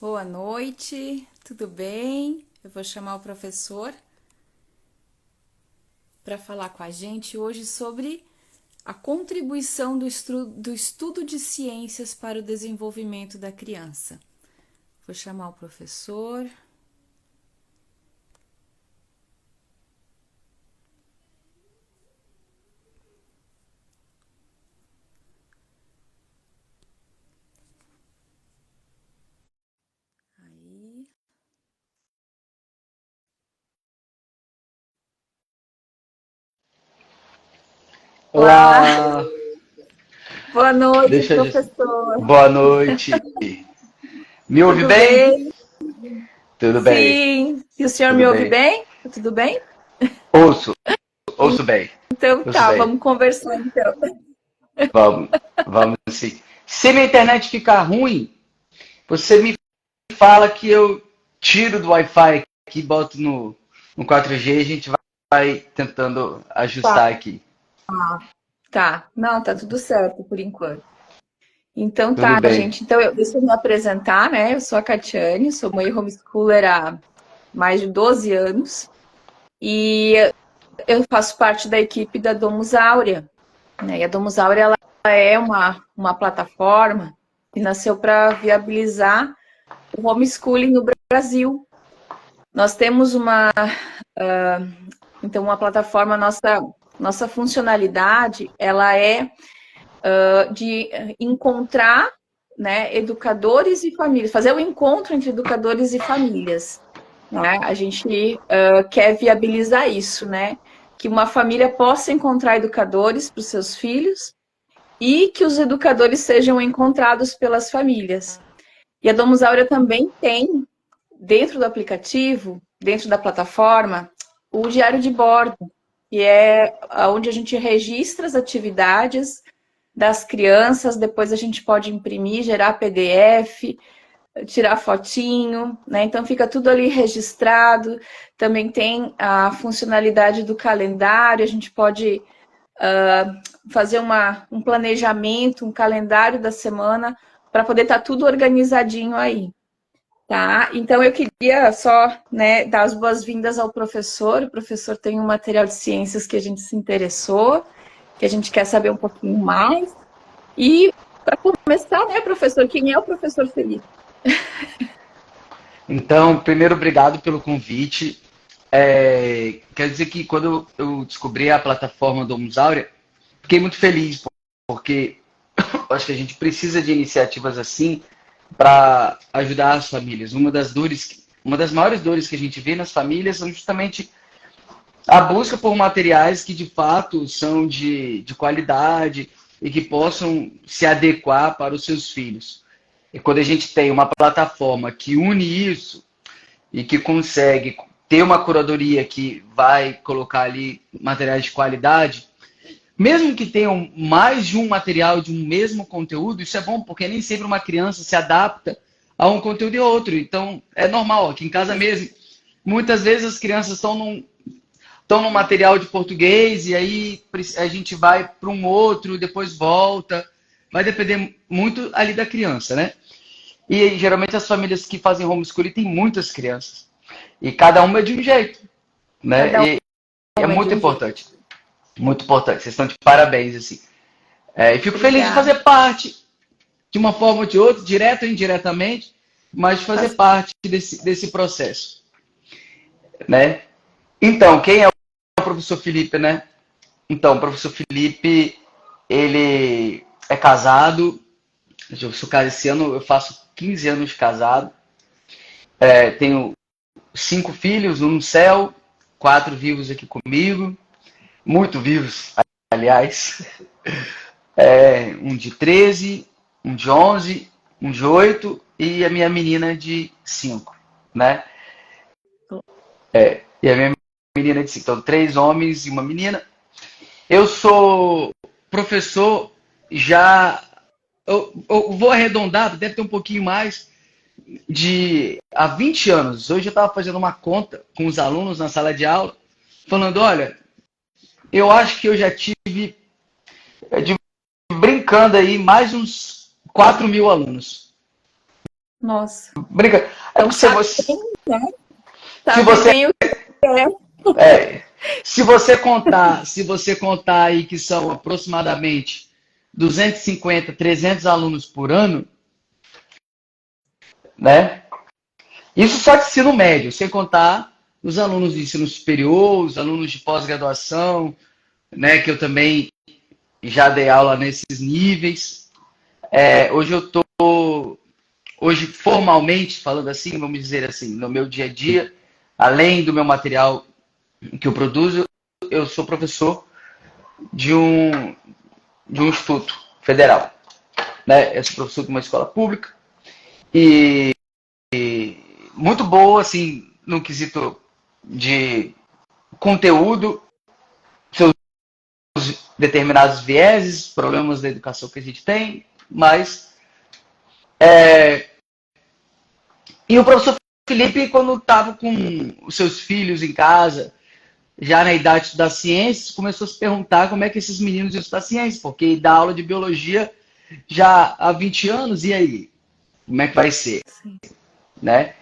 Boa noite, tudo bem? Eu vou chamar o professor para falar com a gente hoje sobre a contribuição do estudo de ciências para o desenvolvimento da criança. Vou chamar o professor. Aí. Olá, Olá, boa noite, deixa eu... professor. Boa noite. Me ouve Tudo bem? bem? Tudo bem, Sim. E o senhor tudo me ouve bem. bem? Tudo bem? Ouço, ouço bem, Então ouço tá, bem. vamos conversar então. Vamos, vamos sim. Se minha internet ficar ruim, você me fala que eu tiro do Wi-Fi aqui e boto no 4G e a gente vai tentando Tá, ajustar aqui. tá. Não, tá tudo certo por enquanto. Então Tudo tá, bem. gente. Então, deixa eu me apresentar, né? Eu sou a Catiane, sou mãe homeschooler há mais de 12 anos e eu faço parte da equipe da Domus Áurea, né? E a Domus Áurea, ela é uma plataforma que nasceu para viabilizar o homeschooling no Brasil. Nós temos uma plataforma, nossa funcionalidade, ela é de encontrar, né, educadores e famílias, fazer o encontro entre educadores e famílias. Né? A gente quer viabilizar isso, né? Que uma família possa encontrar educadores para os seus filhos e que os educadores sejam encontrados pelas famílias. E a Domus Áurea também tem, dentro do aplicativo, dentro da plataforma, o diário de bordo, que é onde a gente registra as atividades das crianças, depois a gente pode imprimir, gerar PDF, tirar fotinho, né? Então fica tudo ali registrado. Também tem a funcionalidade do calendário, a gente pode fazer um planejamento, um calendário da semana para poder estar tudo organizadinho aí. Tá, então eu queria só, né, dar as boas-vindas ao professor. O professor tem um material de ciências que a gente se interessou, que a gente quer saber um pouquinho mais. E para começar, né, professor, quem é o professor Felipe? Então, primeiro, obrigado pelo convite. Quer dizer que quando eu descobri a plataforma do Musaurea, fiquei muito feliz, porque eu acho que a gente precisa de iniciativas assim para ajudar as famílias. Uma das maiores dores que a gente vê nas famílias são justamente a busca por materiais que de fato são de qualidade e que possam se adequar para os seus filhos. E quando a gente tem uma plataforma que une isso e que consegue ter uma curadoria que vai colocar ali materiais de qualidade, mesmo que tenham mais de um material de um mesmo conteúdo, isso é bom, porque nem sempre uma criança se adapta a um conteúdo e outro. Então, é normal, aqui em casa mesmo. Muitas vezes as crianças estão no material de português e aí a gente vai para um outro, depois volta. Vai depender muito ali da criança, né? E geralmente as famílias que fazem homeschooling têm muitas crianças. E cada uma é de um jeito, né? Cada E é uma é de muito um jeito. importante. Muito importante. Vocês estão de parabéns, assim. E fico feliz de Obrigada. fazer parte, de uma forma ou de outra, direto ou indiretamente, mas de Tá fazer certo. parte desse processo, né? Então, quem é o professor Felipe, né? Então, o professor Felipe, ele é casado. Eu sou casado esse ano, eu faço 15 anos de casado. Tenho 5 filhos, um no céu, 4 vivos aqui comigo, muito vivos, aliás. Um de 13, um de 11, um de 8 e a minha menina de 5, né? E a minha menina de 5. Então, 3 homens e uma menina. Eu sou professor já. Eu vou arredondar, deve ter um pouquinho mais, de há 20 anos. Hoje eu estava fazendo uma conta com os alunos na sala de aula, falando: olha, eu acho que eu já tive, brincando aí, mais uns 4 mil alunos. Nossa. Brinca. É Então, porque sabe você, bem, né? se Sabe você, bem o que é. se você contar aí que são aproximadamente 250, 300 alunos por ano, né? Isso só de ensino médio, sem contar os alunos de ensino superior, os alunos de pós-graduação, né? Que eu também já dei aula nesses níveis. Hoje eu estou, hoje formalmente, falando assim, vamos dizer assim, no meu dia a dia, além do meu material que eu produzo, eu sou professor de um instituto federal, né? Eu sou professor de uma escola pública e muito boa, assim, no quesito de conteúdo, seus determinados vieses, problemas da educação que a gente tem, mas e o professor Felipe, quando estava com os seus filhos em casa, já na idade das ciências, começou a se perguntar como é que esses meninos iam estudar ciências, porque ele dá aula de biologia já há 20 anos, e aí? Como é que vai ser? Né?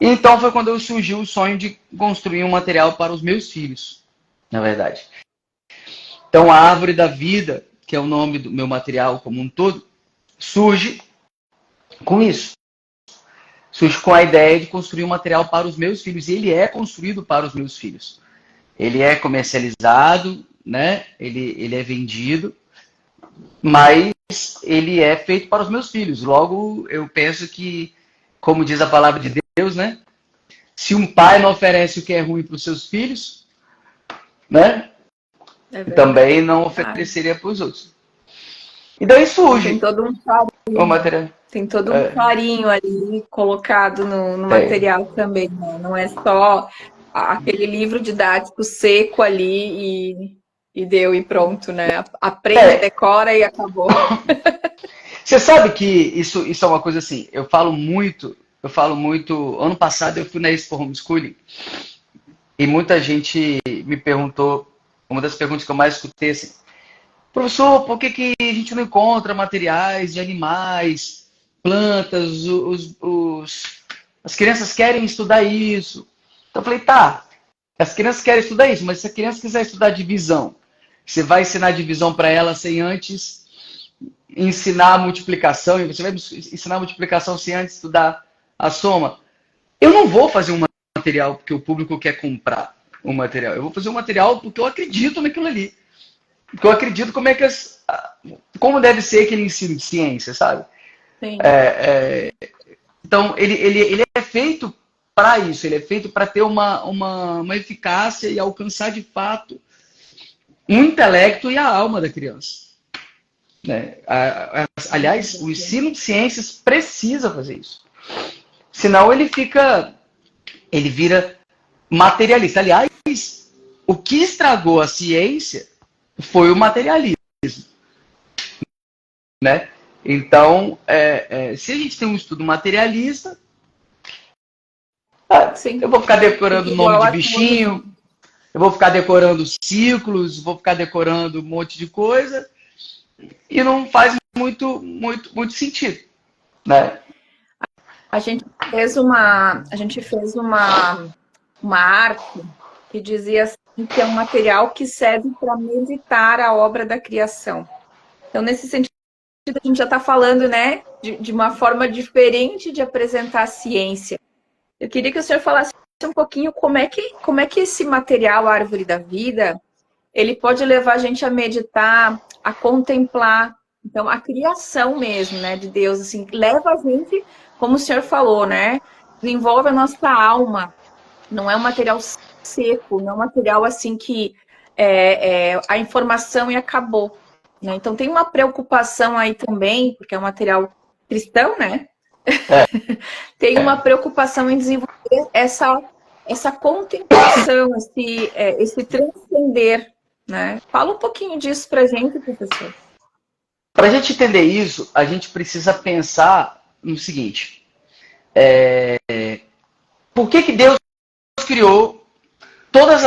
Então foi quando surgiu o sonho de construir um material para os meus filhos, na verdade. Então a Árvore da Vida, que é o nome do meu material como um todo, surge com isso. Surge com a ideia de construir um material para os meus filhos, e ele é construído para os meus filhos. Ele é comercializado, né? Ele é vendido, mas ele é feito para os meus filhos. Logo, eu penso que, como diz a palavra de Deus, né? Se um pai não oferece o que é ruim para os seus filhos, né? Também não ofereceria para os outros. E daí surge tem todo um carinho, o material. tem todo um carinho ali colocado no material também, né? Não é só aquele livro didático seco ali e deu e pronto, né? Aprende, decora e acabou. Você sabe que isso é uma coisa assim, eu falo muito, ano passado eu fui na Expo Homeschooling e muita gente me perguntou, uma das perguntas que eu mais escutei assim, professor, por que a gente não encontra materiais de animais, plantas, as crianças querem estudar isso. Então eu falei, tá, as crianças querem estudar isso, mas se a criança quiser estudar divisão, você vai ensinar divisão para ela sem antes ensinar a multiplicação, e você vai ensinar a multiplicação sem antes estudar a soma. Eu não vou fazer um material porque o público quer comprar um material. Eu vou fazer um material porque eu acredito naquilo ali. Porque eu acredito como deve ser aquele ensino de ciência, sabe? Sim. Então, ele é feito para isso. Ele é feito para ter uma eficácia e alcançar, de fato, o intelecto e a alma da criança. Né? Aliás, o ensino de ciências precisa fazer isso. Senão ele vira materialista. Aliás, o que estragou a ciência foi o materialismo. Né? Então, se a gente tem um estudo materialista, eu vou ficar decorando o nome de bichinho, eu vou ficar decorando ciclos, vou ficar decorando um monte de coisa, e não faz muito sentido, né? A gente fez uma arte que dizia assim, que é um material que serve para meditar a obra da criação. Então, nesse sentido, a gente já está falando, né, de uma forma diferente de apresentar a ciência. Eu queria que o senhor falasse um pouquinho como é que esse material, a Árvore da Vida, ele pode levar a gente a meditar, a contemplar, então, a criação mesmo, né, de Deus, assim, leva a gente, como o senhor falou, né, desenvolve a nossa alma. Não é um material seco, não é um material assim que a informação e acabou. Né? Então tem uma preocupação aí também, porque é um material cristão, né? Tem uma preocupação em desenvolver essa contemplação, esse transcender. Né? Fala um pouquinho disso pra gente, professor. Para a gente entender isso, a gente precisa pensar no seguinte: por que Deus criou todas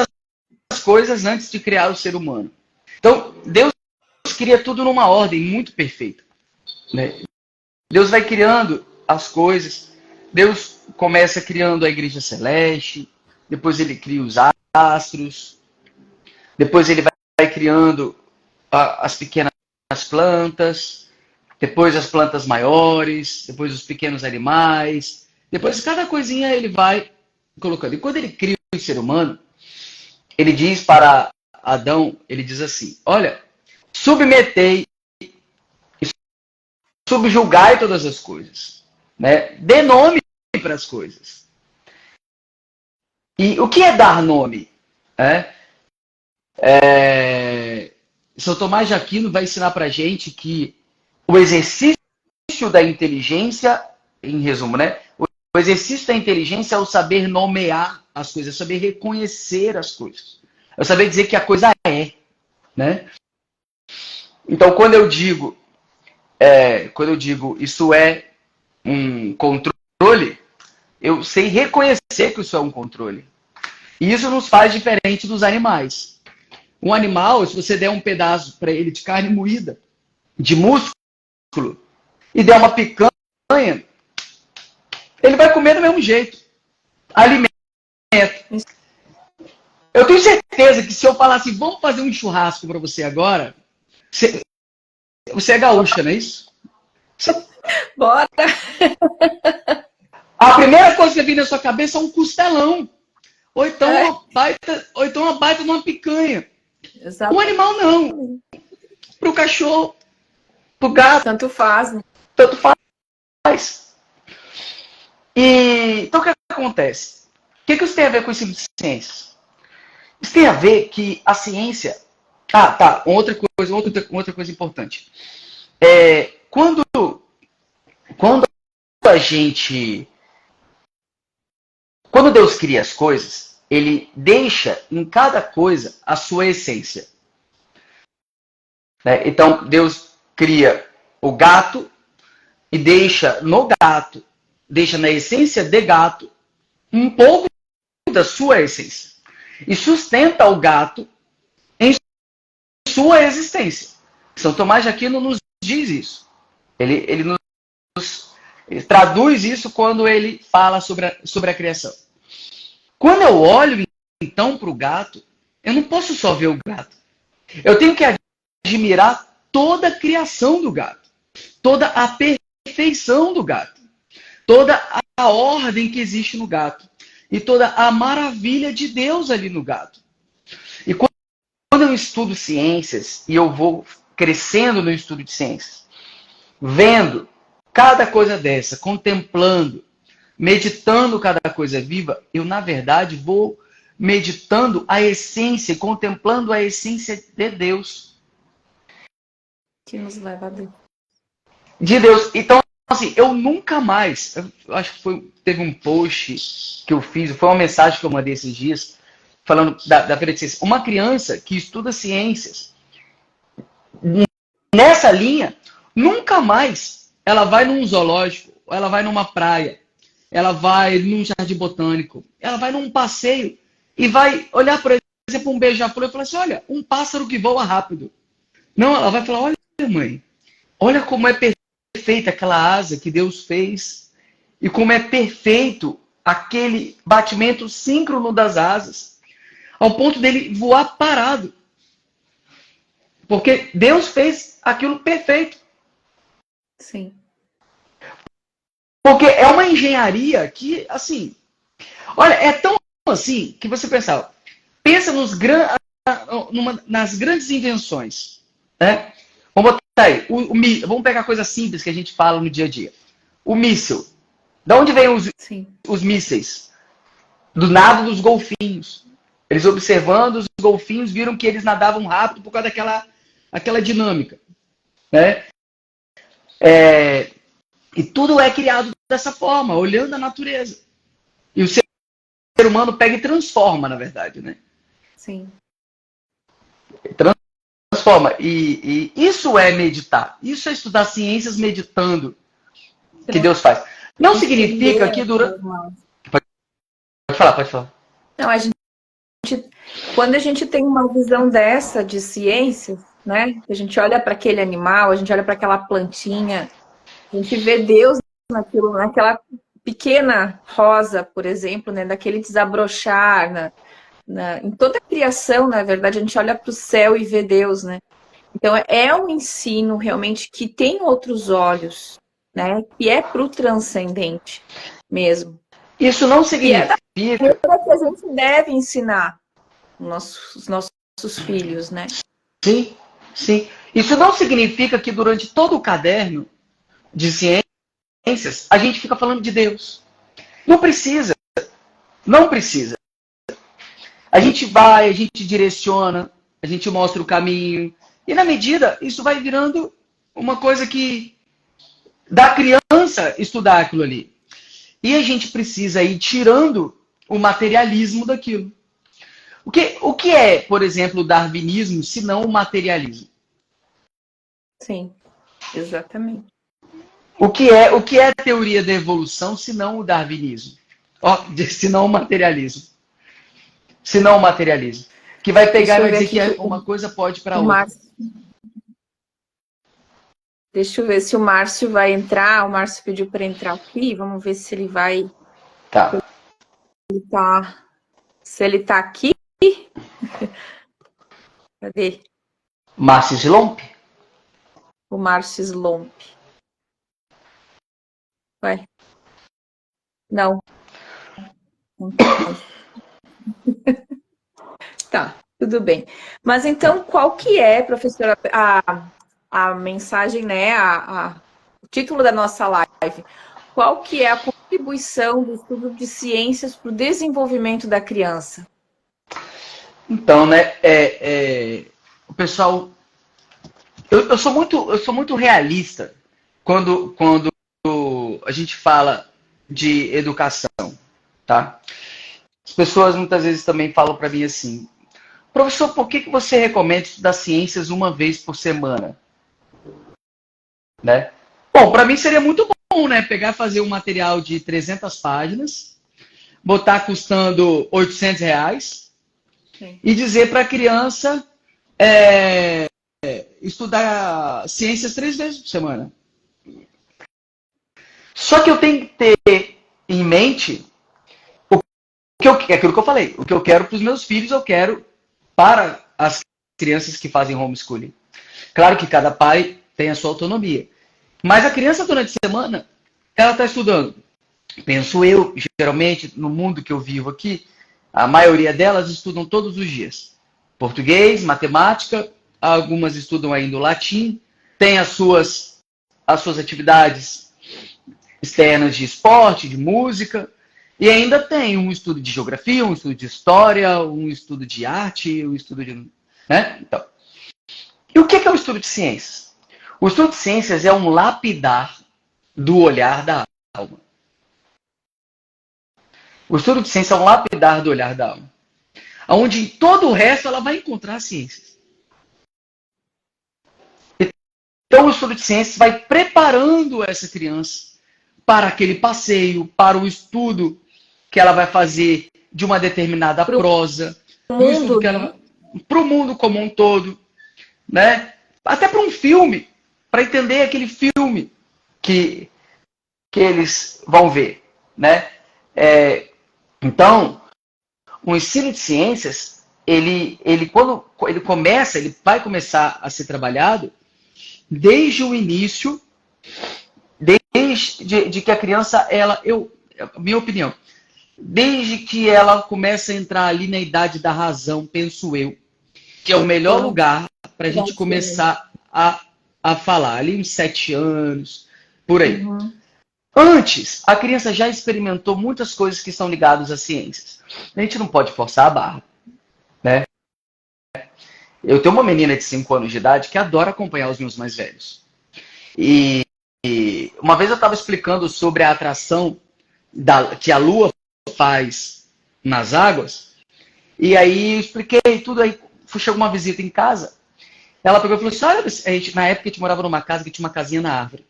as coisas antes de criar o ser humano? Então, Deus cria tudo numa ordem muito perfeita. Né? Deus vai criando as coisas. Deus começa criando a igreja celeste, depois ele cria os astros, depois ele vai criando as pequenas plantas, depois as plantas maiores, depois os pequenos animais, depois cada coisinha ele vai colocando. E quando ele cria o ser humano, ele diz para Adão, ele diz assim, olha, submetei e subjugai todas as coisas, né? Dê nome para as coisas. E o que é dar nome? São Tomás de Aquino vai ensinar para a gente que o exercício da inteligência, em resumo, né? O exercício da inteligência é o saber nomear as coisas, é o saber reconhecer as coisas. É o saber dizer que a coisa é, né? Então, quando eu digo isso é um controle, eu sei reconhecer que isso é um controle. E isso nos faz diferente dos animais. Um animal, se você der um pedaço para ele de carne moída, de músculo, e der uma picanha, ele vai comer do mesmo jeito. Alimento. Eu tenho certeza que se eu falar assim, vamos fazer um churrasco para você agora, você é gaúcha, não é isso? Bora! A primeira coisa que vem na sua cabeça é um costelão. Ou então uma baita de uma picanha. Exato. O animal não. Pro cachorro, pro gato. Tanto faz. Né? Tanto faz. E então o que acontece? O que isso tem a ver com o ensino de ciências? Isso tem a ver que a ciência... outra coisa importante. Quando Deus cria as coisas, ele deixa em cada coisa a sua essência. Né? Então, Deus cria o gato e deixa na essência de gato, um pouco da sua essência. E sustenta o gato em sua existência. São Tomás de Aquino nos diz isso. Ele traduz isso quando ele fala sobre a criação. Quando eu olho, então, para o gato, eu não posso só ver o gato. Eu tenho que admirar toda a criação do gato. Toda a perfeição do gato. Toda a ordem que existe no gato. E toda a maravilha de Deus ali no gato. E quando eu estudo ciências, e eu vou crescendo no estudo de ciências, vendo cada coisa dessa, contemplando, meditando cada coisa viva, eu, na verdade, vou meditando a essência, contemplando a essência de Deus. Que nos leva a Deus. De Deus. Então, assim, eu nunca mais... Eu acho que teve um post que eu fiz, foi uma mensagem que eu mandei esses dias, falando da Feira de Ciências. Uma criança que estuda ciências, nessa linha, nunca mais ela vai num zoológico, ela vai numa praia, ela vai num jardim botânico, ela vai num passeio e vai olhar, por exemplo, um beija-flor e falar assim, olha, um pássaro que voa rápido. Não, ela vai falar, olha, mãe, olha como é perfeita aquela asa que Deus fez e como é perfeito aquele batimento síncrono das asas, ao ponto dele voar parado. Porque Deus fez aquilo perfeito. Sim. Porque é uma engenharia que, assim... Olha, é tão assim que você pensa nas grandes invenções. Né? Vamos botar aí. Vamos pegar coisa simples que a gente fala no dia a dia. O míssil. De onde vêm os mísseis? Do nado dos golfinhos. Eles observando os golfinhos, viram que eles nadavam rápido por causa daquela dinâmica. Né? E tudo é criado dessa forma, olhando a natureza. E o ser humano pega e transforma, na verdade. Né? Sim. Transforma. E isso é meditar. Isso é estudar ciências meditando que Deus faz. Não significa que durante... Pode falar. Não, quando a gente tem uma visão dessa de ciência, né? A gente olha para aquele animal, a gente olha para aquela plantinha, a gente vê Deus naquilo, naquela pequena rosa, por exemplo, né, daquele desabrochar, em toda a criação, na verdade, a gente olha para o céu e vê Deus, né? Então, é um ensino realmente que tem outros olhos, né? Que é para o transcendente mesmo. Isso não E é da significa. maneira que a gente deve ensinar os nossos filhos, né? Sim, sim. Isso não significa que durante todo o caderno de ciências a gente fica falando de Deus. Não precisa. Não precisa. A gente vai, a gente direciona, a gente mostra o caminho. E na medida, isso vai virando uma coisa que da criança estudar aquilo ali. E a gente precisa ir tirando o materialismo daquilo. O que é, por exemplo, o darwinismo, se não o materialismo? Sim, exatamente. O que é a teoria da evolução, se não o darwinismo? Se não o materialismo. Se não o materialismo. Que vai pegar Deixa e eu vai ver dizer aqui que que uma coisa pode para o outra. Márcio. Deixa eu ver se o Márcio vai entrar. O Márcio pediu para entrar aqui. Vamos ver se ele vai. Tá. Tá, se ele tá aqui. Cadê? Márcio Slomp? O Márcio Slomp. Vai. Não. Não tá mais. Tá, tudo bem. Mas então, qual que é, professora, a mensagem, né? O título da nossa live? Qual que é a contribuição do estudo de ciências para o desenvolvimento da criança? Então, né? O pessoal. Eu sou muito realista quando a gente fala de educação, tá? As pessoas muitas vezes também falam para mim assim: professor, por que você recomenda estudar ciências uma vez por semana? Né? Bom, para mim seria muito bom, né? Pegar, fazer um material de 300 páginas, botar custando R$ 800 Sim. e dizer para a criança é, estudar ciências 3 vezes por semana. Só que eu tenho que ter em mente aquilo que eu falei. O que eu quero para os meus filhos, eu quero para as crianças que fazem homeschooling. Claro que cada pai tem a sua autonomia. Mas a criança, durante a semana, ela está estudando. Penso eu, geralmente, no mundo que eu vivo aqui, a maioria delas estudam todos os dias. Português, matemática, algumas estudam ainda o latim, tem as suas atividades externas de esporte, de música, e ainda tem um estudo de geografia, um estudo de história, um estudo de arte, um estudo de. Né? Então, e o que é o estudo de ciências? O estudo de ciências é um lapidar do olhar da alma. O estudo de ciência é um lapidar do olhar da alma. Onde em todo o resto ela vai encontrar ciências. Então o estudo de ciências vai preparando essa criança para aquele passeio, para o estudo que ela vai fazer de uma determinada prosa, do estudo Mundo, que né? ela para o mundo como um todo, né? Até para um filme, para entender aquele filme que eles vão ver, né? Então, o ensino de ciências, quando ele vai começar a ser trabalhado desde o início, desde que a criança, minha opinião, desde que ela começa a entrar ali na idade da razão, penso eu, que é o melhor lugar para a gente começar a falar, ali uns 7 anos, por aí. Uhum. Antes, a criança já experimentou muitas coisas que são ligadas às ciências. A gente não pode forçar a barra, né? Eu tenho uma menina de 5 anos de idade que adora acompanhar os meus mais velhos. E uma vez eu estava explicando sobre a atração que a Lua faz nas águas, e aí eu expliquei tudo, aí chegou uma visita em casa, ela pegou e falou assim, olha, na época a gente morava numa casa que tinha uma casinha na árvore.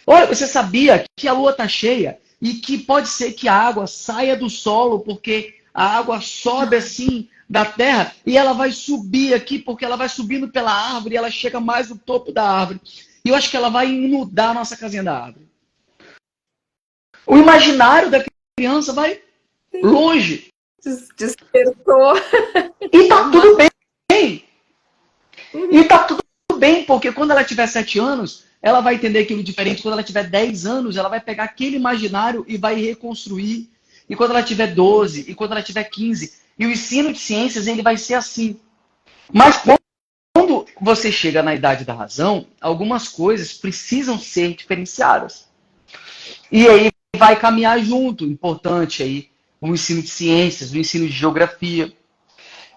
Olha, você sabia que a lua está cheia e que pode ser que a água saia do solo porque a água sobe assim da terra e ela vai subir aqui porque ela vai subindo pela árvore e ela chega mais no topo da árvore. E eu acho que ela vai inundar a nossa casinha da árvore. O imaginário da criança vai longe. Despertou. E tá tudo bem. E tá tudo bem, porque quando ela tiver 7 anos, ela vai entender aquilo diferente. Quando ela tiver 10 anos, ela vai pegar aquele imaginário e vai reconstruir. E quando ela tiver 12, e quando ela tiver 15. E o ensino de ciências, ele vai ser assim. Mas quando você chega na idade da razão, algumas coisas precisam ser diferenciadas. E aí vai caminhar junto. Importante aí o ensino de ciências, o ensino de geografia,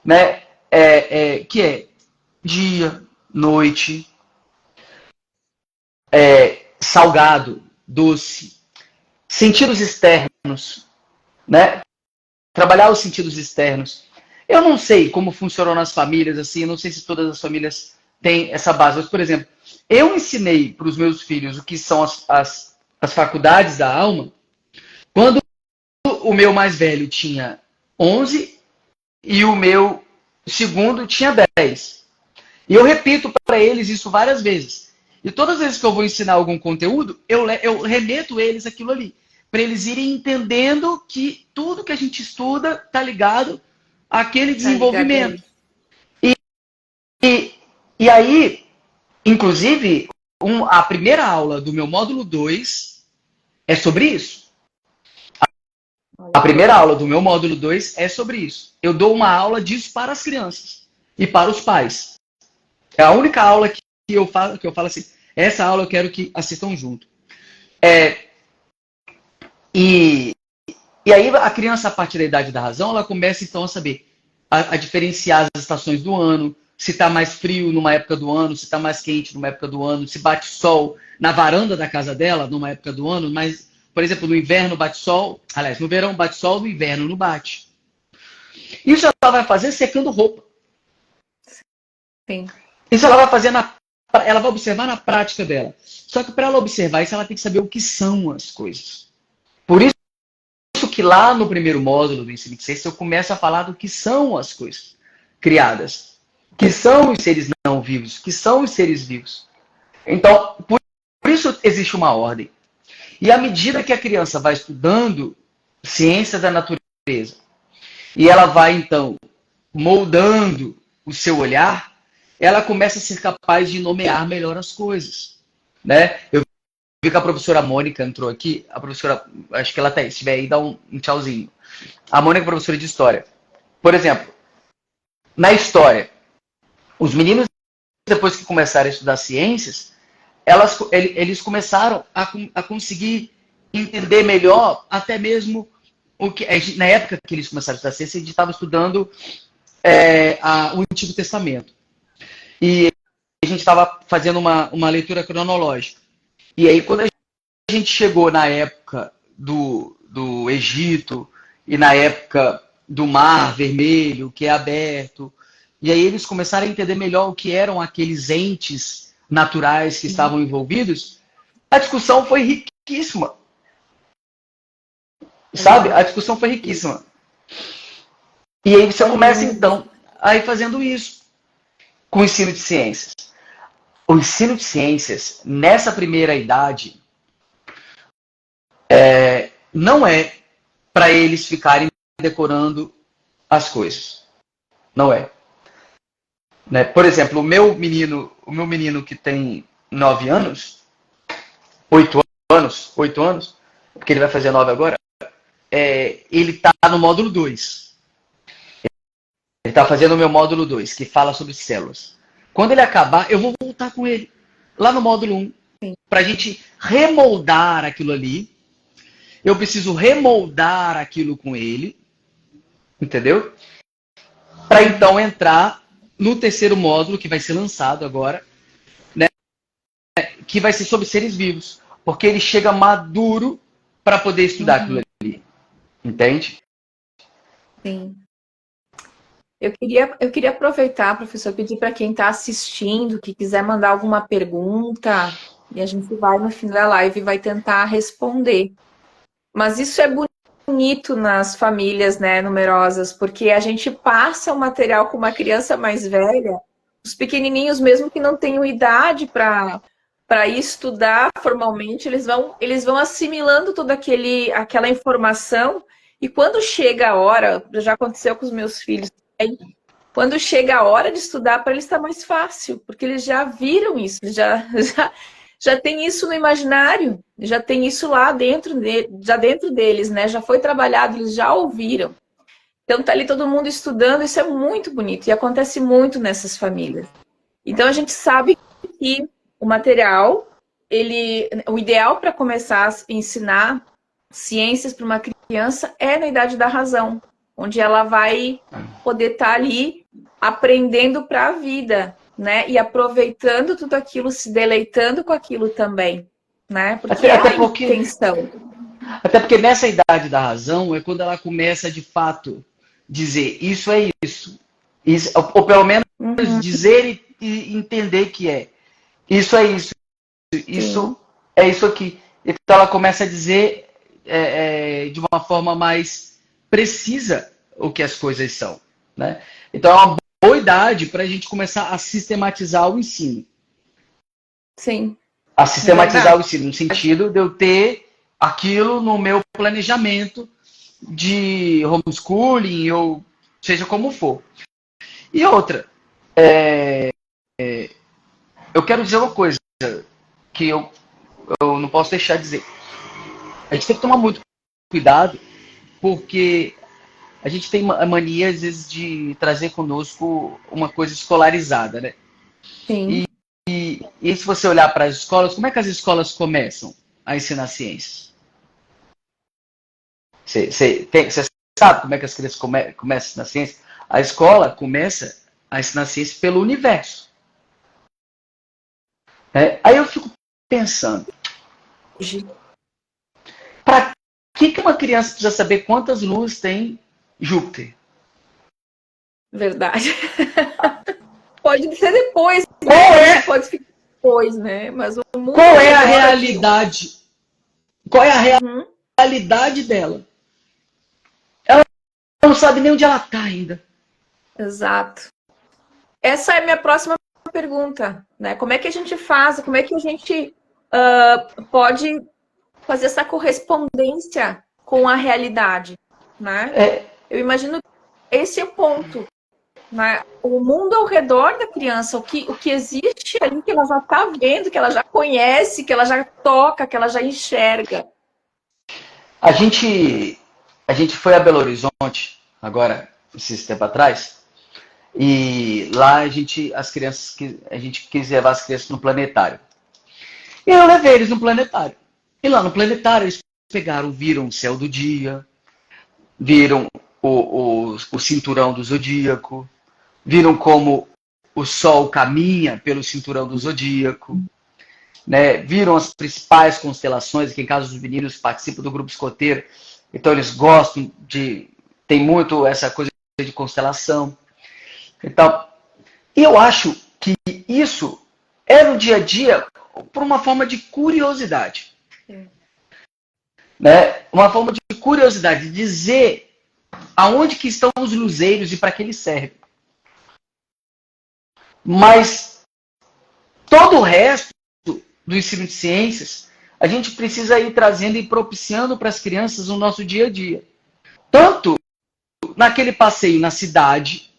né? Que é dia, noite, salgado, doce, sentidos externos, né? Trabalhar os sentidos externos. Eu não sei como funcionou nas famílias, assim, eu não sei se todas as famílias têm essa base, mas, por exemplo, eu ensinei para os meus filhos o que são as faculdades da alma quando o meu mais velho tinha 11 e o meu segundo tinha 10. E eu repito para eles isso várias vezes. E todas as vezes que eu vou ensinar algum conteúdo, eu remeto eles aquilo ali. Para eles irem entendendo que tudo que a gente estuda está ligado àquele desenvolvimento. E aí, inclusive, a primeira aula do meu módulo 2 é sobre isso. A primeira aula do meu módulo 2 é sobre isso. Eu dou uma aula disso para as crianças e para os pais. É a única aula que eu falo assim, essa aula eu quero que assistam junto. E aí a criança, a partir da idade da razão, ela começa então a saber a diferenciar as estações do ano, se está mais frio numa época do ano, se está mais quente numa época do ano, se bate sol na varanda da casa dela numa época do ano, mas, por exemplo, no inverno bate sol, aliás, no verão bate sol, no inverno não bate. Isso ela vai fazer secando roupa. Sim. Isso ela vai fazer ela vai observar na prática dela. Só que para ela observar isso, ela tem que saber o que são as coisas. Por isso que lá no primeiro módulo do ensino de ciência eu começo a falar do que são as coisas criadas, que são os seres não vivos, que são os seres vivos. Então, por isso existe uma ordem. E à medida que a criança vai estudando ciências da natureza, e ela vai, então, moldando o seu olhar, ela começa a ser capaz de nomear melhor as coisas. Né? Eu vi que a professora Mônica entrou aqui, a professora, acho que ela tá aí, se estiver aí, dá um tchauzinho. A Mônica é professora de história. Por exemplo, na história, os meninos, depois que começaram a estudar ciências, eles começaram a conseguir entender melhor, até mesmo o que. Na época que eles começaram a estudar ciência, a gente estava estudando o Antigo Testamento. E a gente estava fazendo uma leitura cronológica. E aí, quando a gente chegou na época do Egito e na época do Mar Vermelho, que é aberto, e aí eles começaram a entender melhor o que eram aqueles entes naturais que estavam envolvidos, a discussão foi riquíssima. Sabe? A discussão foi riquíssima. E aí você começa, então, a ir fazendo isso com o ensino de ciências. O ensino de ciências, nessa primeira idade, não é para eles ficarem decorando as coisas. Não é. Né? Por exemplo, o meu menino que tem 9 anos, 8 anos, porque ele vai fazer 9 agora, ele está no módulo 2. Ele está fazendo o meu módulo 2, que fala sobre células. Quando ele acabar, eu vou voltar com ele lá no módulo 1, para a gente remoldar aquilo ali. Eu preciso remoldar aquilo com ele, entendeu? Para então entrar no terceiro módulo, que vai ser lançado agora, né? Que vai ser sobre seres vivos. Porque ele chega maduro para poder estudar aquilo ali. Entende? Sim. Eu queria aproveitar, professor, pedir para quem está assistindo, que quiser mandar alguma pergunta, e a gente vai no fim da live e vai tentar responder. Mas isso é bonito nas famílias, né, numerosas, porque a gente passa o material com uma criança mais velha, os pequenininhos mesmo que não tenham idade para para ir estudar formalmente, eles vão assimilando toda aquela informação, e quando chega a hora, já aconteceu com os meus filhos, quando chega a hora de estudar, para eles está mais fácil, porque eles já viram isso, eles já tem isso no imaginário, já tem isso lá dentro, já dentro deles, né? Já foi trabalhado, eles já ouviram. Então tá ali todo mundo estudando, isso é muito bonito e acontece muito nessas famílias. Então a gente sabe que o material, o ideal para começar a ensinar ciências para uma criança é na idade da razão, onde ela vai poder estar ali aprendendo para a vida, né? E aproveitando tudo aquilo, se deleitando com aquilo também, né? Porque é a intenção. Até porque nessa idade da razão é quando ela começa de fato dizer isso é isso, ou pelo menos dizer e entender que isso é isso, isso Sim. é isso aqui. Então ela começa a dizer de uma forma mais precisa o que as coisas são, né? Então é uma boa idade para a gente começar a sistematizar o ensino. Sim. A sistematizar o ensino, no sentido de eu ter aquilo no meu planejamento de homeschooling ou seja como for. E outra, eu quero dizer uma coisa que eu não posso deixar de dizer. A gente tem que tomar muito cuidado porque a gente tem mania, às vezes, de trazer conosco uma coisa escolarizada, né? Sim. E se você olhar para as escolas, como é que as escolas começam a ensinar ciências? Você sabe como é que as crianças começam a ensinar ciência? A escola começa a ensinar ciência pelo universo. Aí eu fico pensando, para que uma criança precisa saber quantas luas tem Júpiter? Verdade. Pode ser depois. Qual é? Pode ficar depois, né? Mas o mundo qual é a realidade? Qual é a realidade dela? Ela não sabe nem onde ela está ainda. Exato. Essa é a minha próxima pergunta, né? Como é que a gente faz? Como é que a gente pode fazer essa correspondência com a realidade, né? Eu imagino que esse é o ponto, né? O mundo ao redor da criança, o que existe ali que ela já está vendo, que ela já conhece, que ela já toca, que ela já enxerga. A gente foi a Belo Horizonte agora, esses tempo atrás, e lá a gente quis levar as crianças no planetário. E eu levei eles no planetário. E lá no planetário eles viram o céu do dia, viram o cinturão do zodíaco, viram como o Sol caminha pelo cinturão do zodíaco, né? Viram as principais constelações, que em caso dos meninos participam do grupo escoteiro, então eles gostam tem muito essa coisa de constelação. Então, eu acho que isso é no dia a dia por uma forma de curiosidade. Né? Uma forma de curiosidade, de dizer aonde que estão os luzeiros e para que eles servem. Mas todo o resto do ensino de ciências, a gente precisa ir trazendo e propiciando para as crianças no nosso dia a dia. Tanto naquele passeio na cidade,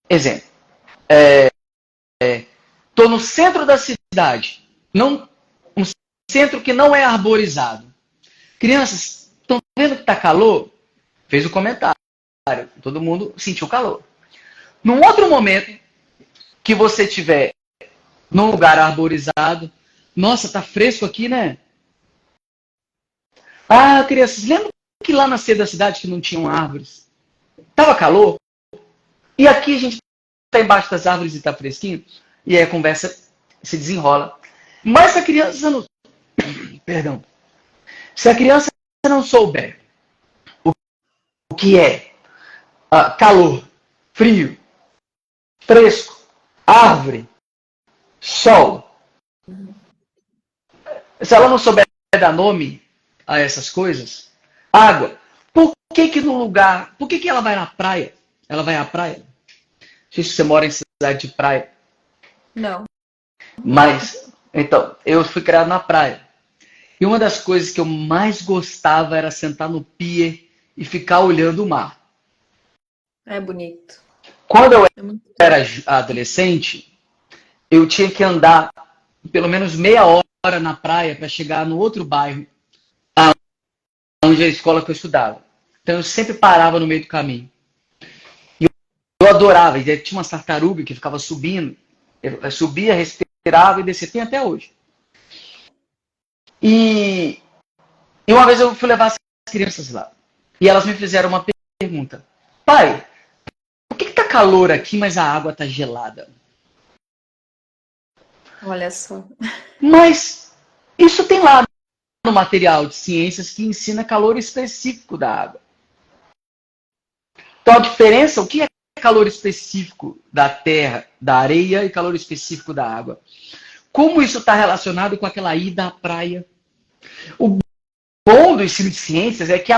exemplo, estou no centro da cidade, um centro que não é arborizado. Crianças, estão vendo que está calor? Fez o comentário, todo mundo sentiu calor. Num outro momento que você tiver num lugar arborizado, nossa, tá fresco aqui, né? Ah, crianças, lembra que lá na ceia da cidade que não tinham árvores? Tava calor? E aqui a gente tá embaixo das árvores e tá fresquinho? E aí a conversa se desenrola. Mas se a criança não... Perdão. Se a criança não souber o que é calor, frio, fresco, árvore, sol, se ela não souber dar nome a essas coisas, água, por que ela vai na praia? Ela vai à praia? Não sei se você mora em cidade de praia. Não. Mas, então, eu fui criado na praia. E uma das coisas que eu mais gostava era sentar no pier e ficar olhando o mar. É bonito. Quando eu É muito era bonito. adolescente, eu tinha que andar pelo menos meia hora na praia para chegar no outro bairro, onde a escola que eu estudava. Então eu sempre parava no meio do caminho. Eu adorava, e tinha uma tartaruga que ficava subindo, eu subia, respirava e descia, tem até hoje. E, e uma vez eu fui levar as crianças lá, e elas me fizeram uma pergunta. Pai, por que tá calor aqui, mas a água tá gelada? Olha só. Mas isso tem lá no material de ciências que ensina calor específico da água. Então a diferença, o que é calor específico da terra, da areia e calor específico da água? Como isso está relacionado com aquela ida à praia? O bom do ensino de ciências é que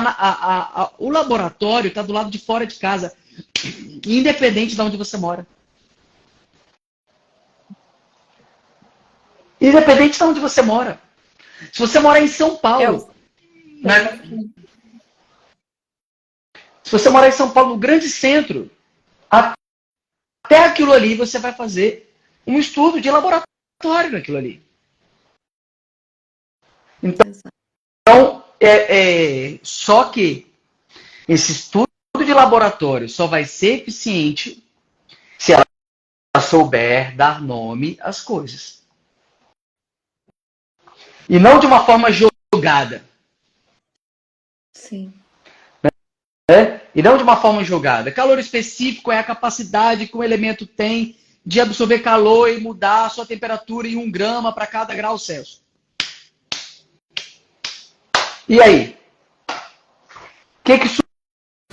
o laboratório está do lado de fora de casa, independente de onde você mora. Independente de onde você mora. Se você mora em São Paulo, né? Se você morar em São Paulo, no grande centro, até aquilo ali você vai fazer um estudo de laboratório naquilo ali. Então, só que esse estudo de laboratório só vai ser eficiente se ela souber dar nome às coisas. E não de uma forma jogada. Sim. Né? E não de uma forma jogada. Calor específico é a capacidade que o elemento tem de absorver calor e mudar a sua temperatura em 1 grama para cada grau Celsius. E aí? O que isso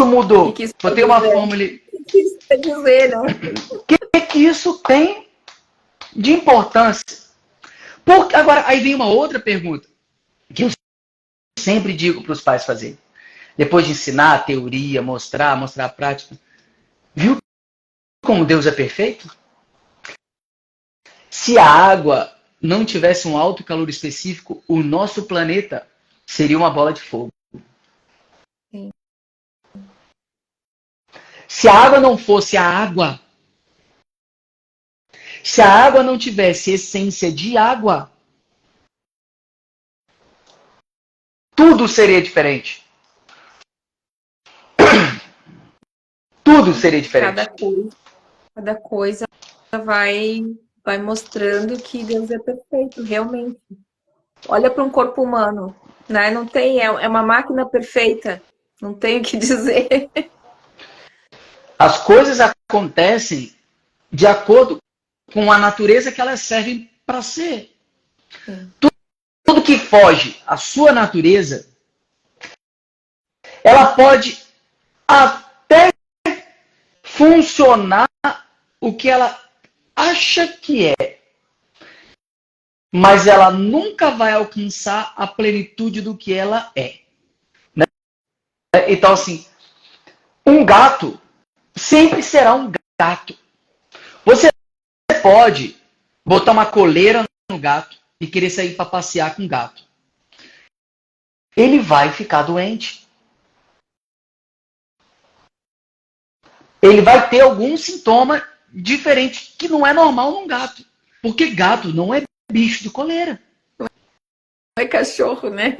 mudou? Que isso Vou ter uma fórmula. O que isso quer dizer, né? O que isso tem de importância? Porque, agora, aí vem uma outra pergunta que eu sempre digo para os pais fazerem. Depois de ensinar a teoria, mostrar a prática. Viu como Deus é perfeito? Se a água não tivesse um alto calor específico, o nosso planeta seria uma bola de fogo. Sim. Se a água não fosse a água, se a água não tivesse essência de água, tudo seria diferente. Tudo seria diferente. Cada coisa vai mostrando que Deus é perfeito, realmente. Olha para um corpo humano, né? Não tem, é uma máquina perfeita, não tem o que dizer. As coisas acontecem de acordo com a natureza que elas servem para ser. Sim. Tudo que foge à sua natureza, ela pode até funcionar o que ela acha que é, mas ela nunca vai alcançar a plenitude do que ela é. Né? Então, assim, um gato sempre será um gato. Você pode botar uma coleira no gato e querer sair para passear com o gato. Ele vai ficar doente. Ele vai ter algum sintoma diferente que não é normal num gato. Porque gato não é bicho de coleira. Não é cachorro, né?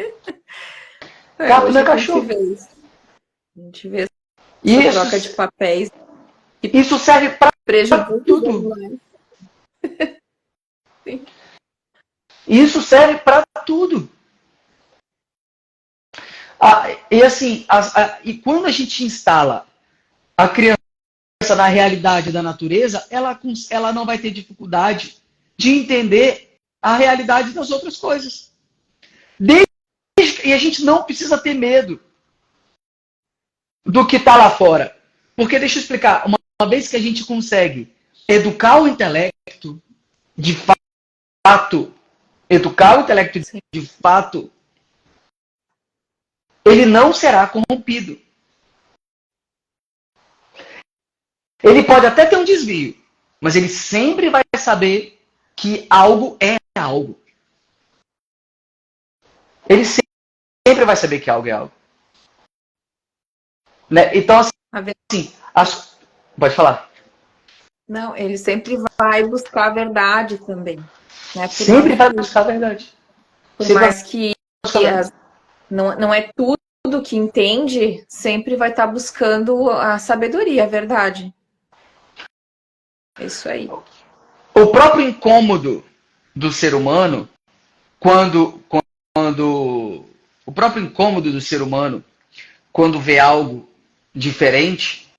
Gato não é cachorro. A gente vê essa Isso, troca de papéis. Isso serve para tudo. Isso serve para tudo. E assim, e quando a gente instala a criança na realidade da natureza, ela não vai ter dificuldade de entender a realidade das outras coisas. E a gente não precisa ter medo do que está lá fora. Porque, deixa eu explicar, uma vez que a gente consegue educar o intelecto de fato, ele não será corrompido. Ele pode até ter um desvio, mas ele sempre vai saber que algo é algo. Ele sempre vai saber que algo é algo. Né? Então, assim, pode falar. Não, ele sempre vai buscar a verdade também. Né? Sempre vai buscar a verdade. Por mais que não é tudo que entende, sempre vai estar buscando a sabedoria, a verdade. É isso aí. O próprio incômodo do ser humano, quando o próprio incômodo do ser humano, quando vê algo diferente,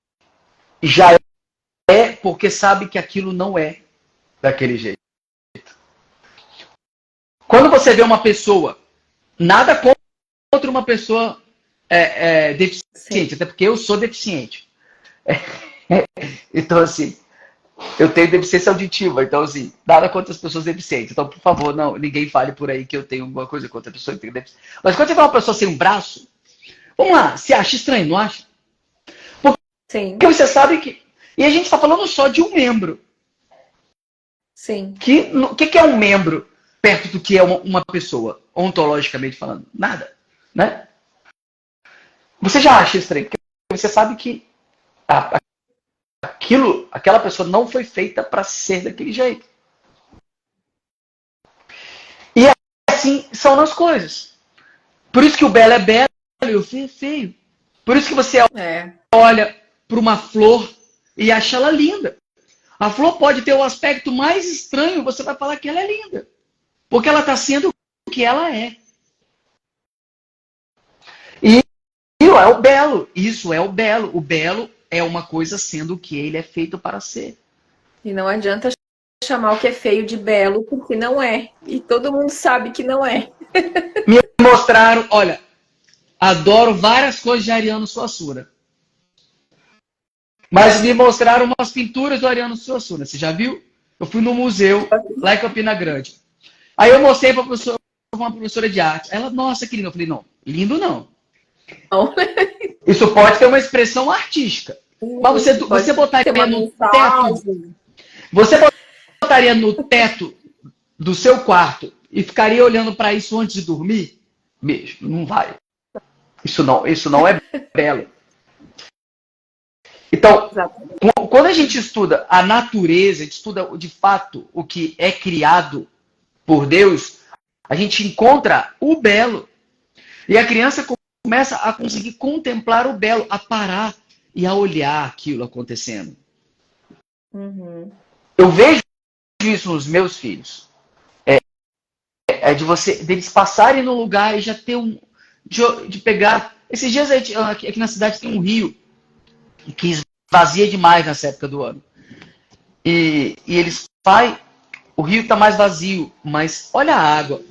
já é porque sabe que aquilo não é daquele jeito. Quando você vê uma pessoa, nada contra uma pessoa deficiente, sim, até porque eu sou deficiente. Então, assim, eu tenho deficiência auditiva, então, assim, nada contra as pessoas deficientes. Então, por favor, não, ninguém fale por aí que eu tenho alguma coisa contra a pessoa que tem deficiência. Mas quando você vê uma pessoa sem um braço, vamos lá, se acha estranho, não acha? Sim. Porque você sabe que... E a gente está falando só de um membro. Sim. O que é um membro perto do que é uma pessoa, ontologicamente falando? Nada, né? Você já acha estranho, porque você sabe que aquela pessoa não foi feita para ser daquele jeito. E assim são nas coisas. Por isso que o belo é belo e o feio é feio. Por isso que você olha para uma flor e acha ela linda. A flor pode ter o aspecto mais estranho, você vai falar que ela é linda. Porque ela está sendo o que ela é. E é o belo. Isso é o belo. O belo é uma coisa sendo o que ele é feito para ser. E não adianta chamar o que é feio de belo, porque não é. E todo mundo sabe que não é. Me mostraram, olha, adoro várias coisas de Ariano Suassuna. Mas me mostraram umas pinturas do Ariano Suassuna. Você já viu? Eu fui no museu, lá em Campina Grande. Aí eu mostrei para uma professora de arte. Ela, nossa, que lindo. Eu falei, não, lindo não. Isso pode ter uma expressão artística. Mas você botaria no teto. Você botaria no teto do seu quarto e ficaria olhando para isso antes de dormir? Mesmo, não vai. Isso não é belo. Então, quando a gente estuda a natureza, a gente estuda de fato o que é criado por Deus, a gente encontra o belo. E a criança começa a conseguir contemplar o belo, a parar e a olhar aquilo acontecendo. Uhum. Eu vejo isso nos meus filhos. Deles passarem no lugar e já ter de pegar. Esses dias aqui na cidade tem um rio que esvazia demais nessa época do ano. E eles saem, o rio está mais vazio, mas olha a água.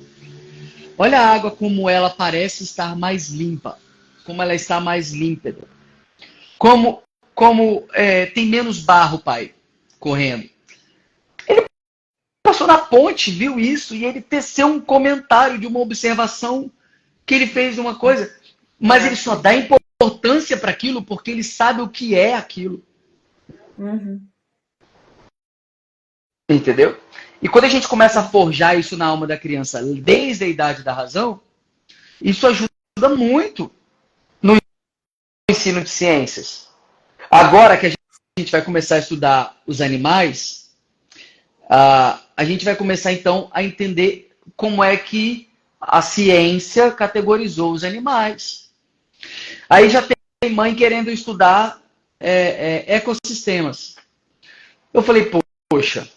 Olha a água como ela parece estar mais limpa, como ela está mais límpida. Como tem menos barro, pai, correndo. Ele passou na ponte, viu isso, e ele teceu um comentário de uma observação que ele fez de uma coisa, mas ele só dá importância para aquilo porque ele sabe o que é aquilo. Uhum. Entendeu? E quando a gente começa a forjar isso na alma da criança desde a idade da razão, isso ajuda muito no ensino de ciências. Agora que a gente vai começar a estudar os animais, a gente vai começar então a entender como é que a ciência categorizou os animais. Aí já tem mãe querendo estudar ecossistemas. Eu falei, poxa,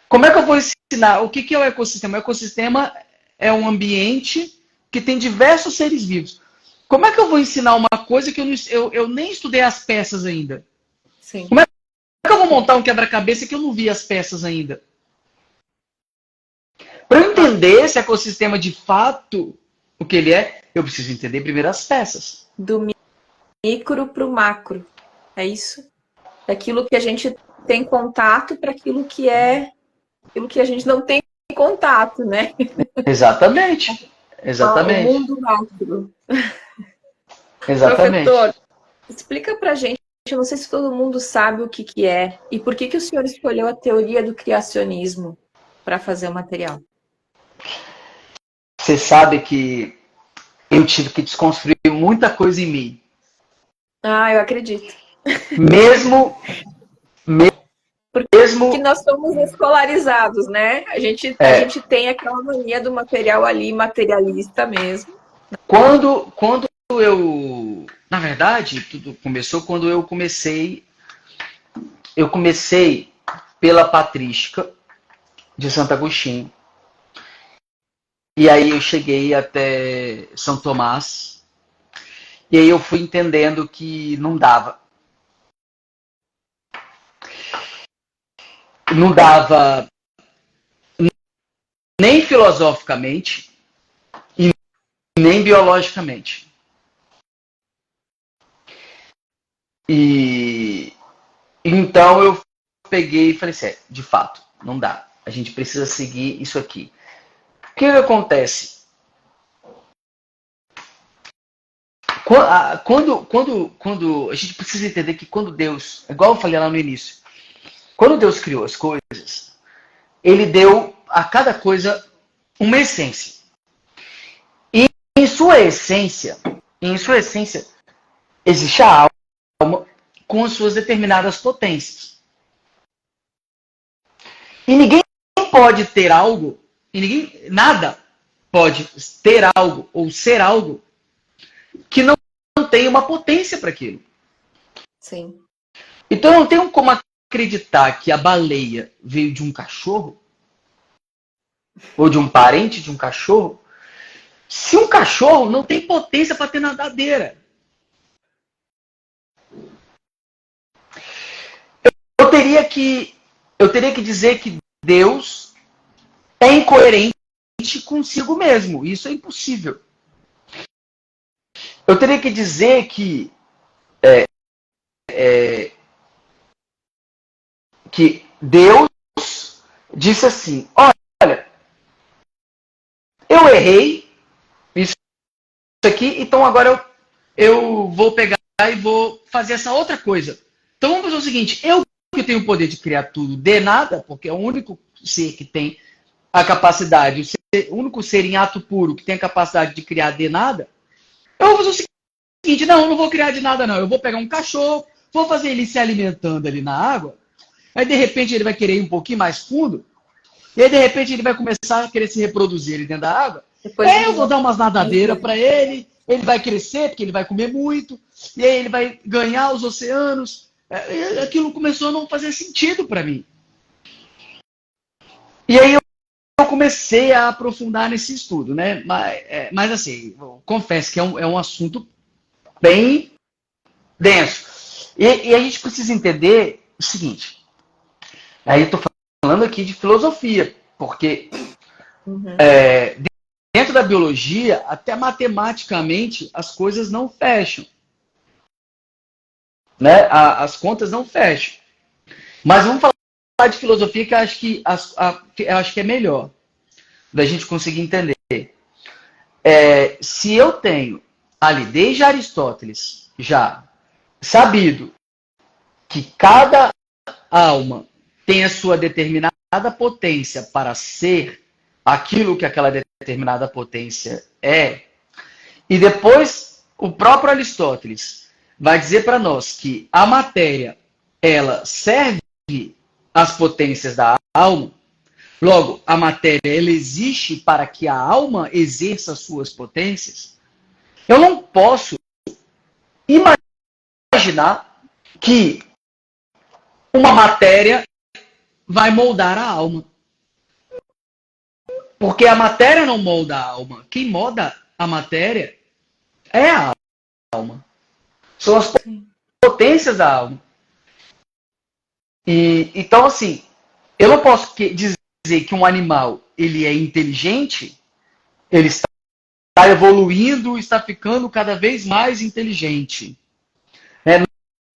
como é que eu vou ensinar? O que é o ecossistema? O ecossistema é um ambiente que tem diversos seres vivos. Como é que eu vou ensinar uma coisa que eu nem estudei as peças ainda? Sim. Como é que eu vou montar um quebra-cabeça que eu não vi as peças ainda? Para eu entender esse ecossistema de fato, o que ele é, eu preciso entender primeiro as peças. Do micro para o macro. É isso? Daquilo que a gente tem contato para aquilo que a gente não tem contato, né? Exatamente. Exatamente. O mundo macro. Exatamente. Professor, explica pra gente, eu não sei se todo mundo sabe o que é, e por que o senhor escolheu a teoria do criacionismo? para fazer o material? Você sabe que eu tive que desconstruir muita coisa em mim. Ah, eu acredito. Mesmo, Que mesmo, nós somos escolarizados, né? A é, gente tem aquela mania do material ali, materialista mesmo. quando eu, na verdade, tudo começou quando eu comecei pela patrística de Santo Agostinho. E aí eu cheguei até São Tomás. E aí eu fui entendendo que não dava. Não dava nem filosoficamente e nem biologicamente. E então eu peguei e falei assim, de fato, não dá. A gente precisa seguir isso aqui. O que acontece? Quando a gente precisa entender que quando Deus, igual eu falei lá no início, quando Deus criou as coisas, ele deu a cada coisa uma essência. E em sua essência, existe a alma com as suas determinadas potências. E ninguém pode ter algo, nada pode ter algo ou ser algo que não tem uma potência para aquilo. Sim. Então eu não tenho como acreditar que a baleia veio de um cachorro ou de um parente de um cachorro, se um cachorro não tem potência para ter nadadeira. Eu teria que dizer que Deus é incoerente consigo mesmo. Isso é impossível. Eu teria que dizer que Deus disse assim: olha, eu errei isso aqui, então agora eu vou pegar e vou fazer essa outra coisa. Então vamos fazer o seguinte: eu que tenho o poder de criar tudo de nada, porque é o único ser que tem a capacidade, o único ser em ato puro que tem a capacidade de criar de nada, eu vou fazer o seguinte: não, eu não vou criar de nada não, eu vou pegar um cachorro, vou fazer ele se alimentando ali na água, aí de repente ele vai querer ir um pouquinho mais fundo, e aí de repente ele vai começar a querer se reproduzir ali dentro da água, aí eu vou dar umas nadadeiras para ele vai crescer porque ele vai comer muito, e aí ele vai ganhar os oceanos. Aquilo começou a não fazer sentido para mim. E aí eu comecei a aprofundar nesse estudo, né? Mas assim, confesso que é um assunto bem denso. E a gente precisa entender o seguinte. Aí eu estou falando aqui de filosofia, porque dentro da biologia, até matematicamente, as coisas não fecham. Né? As contas não fecham. Mas vamos falar de filosofia, que eu acho que é melhor da gente conseguir entender. Se eu tenho ali, desde Aristóteles, já sabido que cada alma tem a sua determinada potência para ser aquilo que aquela determinada potência é, e depois o próprio Aristóteles vai dizer para nós que a matéria ela serve às potências da alma. Logo, a matéria ela existe para que a alma exerça suas potências. Eu não posso imaginar que uma matéria vai moldar a alma. Porque a matéria não molda a alma. Quem molda a matéria é a alma. São as potências da alma. Então, assim, eu não posso dizer que um animal ele é inteligente, ele está evoluindo, está ficando cada vez mais inteligente.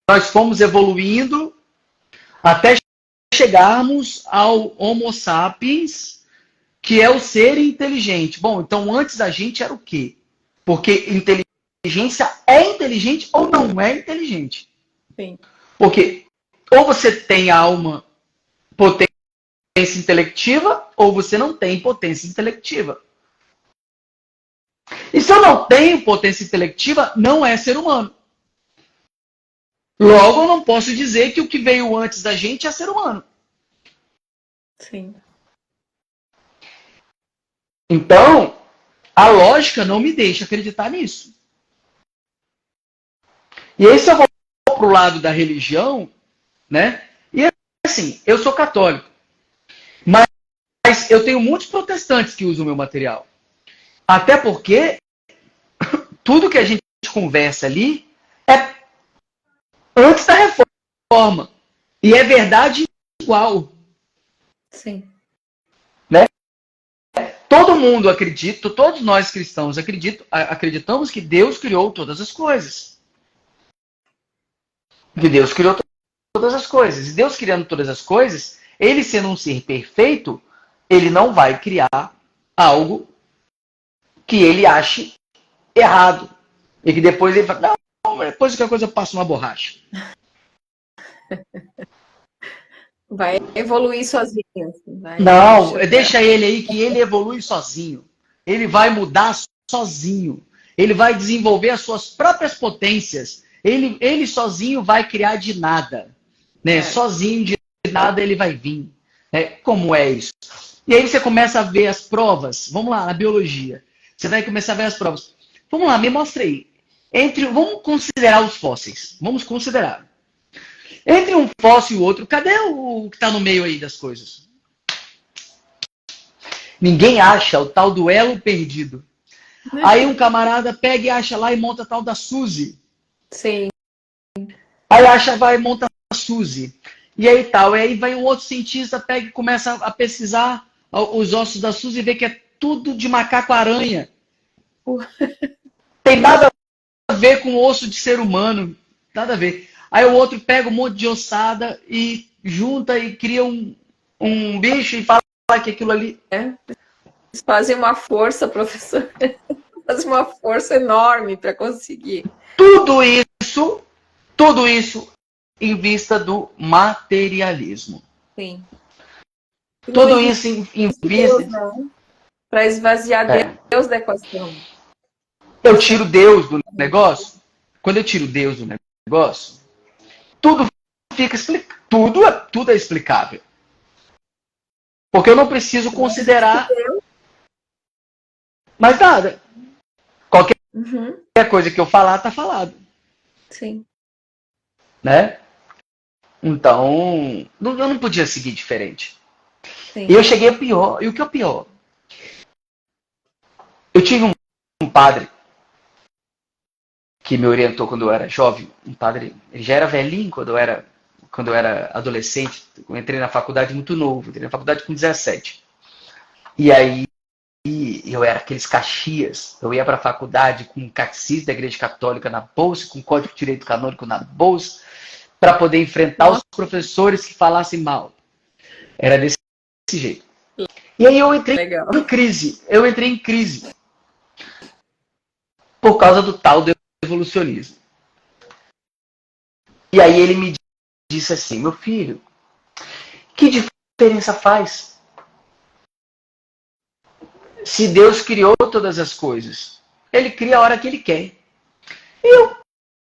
Nós fomos evoluindo até chegarmos ao Homo sapiens, que é o ser inteligente. Bom, então antes a gente era o quê? Porque inteligência é inteligente ou não é inteligente. Sim. Porque ou você tem a alma potente intelectiva ou você não tem potência intelectiva. E se eu não tenho potência intelectiva, não é ser humano. Logo, eu não posso dizer que o que veio antes da gente é ser humano. Sim. Então, a lógica não me deixa acreditar nisso. E aí, se eu vou para o lado da religião, né? E assim, eu sou católico, mas eu tenho muitos protestantes que usam o meu material. Até porque tudo que a gente conversa ali é antes da reforma. E é verdade igual. Sim. Né? Todo mundo acredita, todos nós cristãos acreditamos que Deus criou todas as coisas. Que Deus criou todas as coisas. E Deus criando todas as coisas, ele sendo um ser perfeito, ele não vai criar algo que ele ache errado. E que depois ele fala, não, depois que a coisa passa uma borracha. Vai evoluir sozinho. Não, deixa ele aí que ele evolui sozinho. Ele vai mudar sozinho. Ele vai desenvolver as suas próprias potências. Ele sozinho vai criar de nada. Né? Sozinho de nada ele vai vir. Como é isso? E aí você começa a ver as provas. Vamos lá, na biologia. Você vai começar a ver as provas. Vamos lá, me mostra aí. Vamos considerar os fósseis. Vamos considerar. Entre um fóssil e o outro, cadê o que está no meio aí das coisas? Ninguém acha o tal do elo perdido. Aí um camarada pega e acha lá e monta a tal da Suzy. Sim. Aí acha, vai e monta a Suzy. E aí tal. E aí vai um outro cientista, pega e começa a pesquisar os ossos da Suzy e vê que é tudo de macaco-aranha. Tem nada a ver com osso de ser humano. Nada a ver. Aí o outro pega um monte de ossada e junta e cria um bicho e fala que aquilo ali... Eles fazem uma força, professor. Fazem uma força enorme para conseguir. Tudo isso em vista do materialismo. Sim. Tudo isso em vista... Para esvaziar Deus da equação. Eu tiro Deus do negócio. Quando eu tiro Deus do negócio, tudo fica explicado. Tudo é explicável. Porque eu não preciso considerar mais nada. Qualquer coisa que eu falar, tá falado. Sim. Né? Então, eu não podia seguir diferente. Sim. E eu cheguei a pior. E o que é o pior? Eu tive um padre que me orientou quando eu era jovem. Um padre, ele já era velhinho quando eu era adolescente. Eu entrei na faculdade muito novo. Entrei na faculdade com 17. E aí, eu era aqueles caxias. Eu ia para a faculdade com um catecismo da Igreja Católica na bolsa, com código de direito canônico na bolsa, para poder enfrentar os professores que falassem mal. Era desse jeito. E aí eu entrei em crise. Por causa do tal do evolucionismo. E aí ele me disse assim, meu filho, que diferença faz? Se Deus criou todas as coisas, ele cria a hora que ele quer. E eu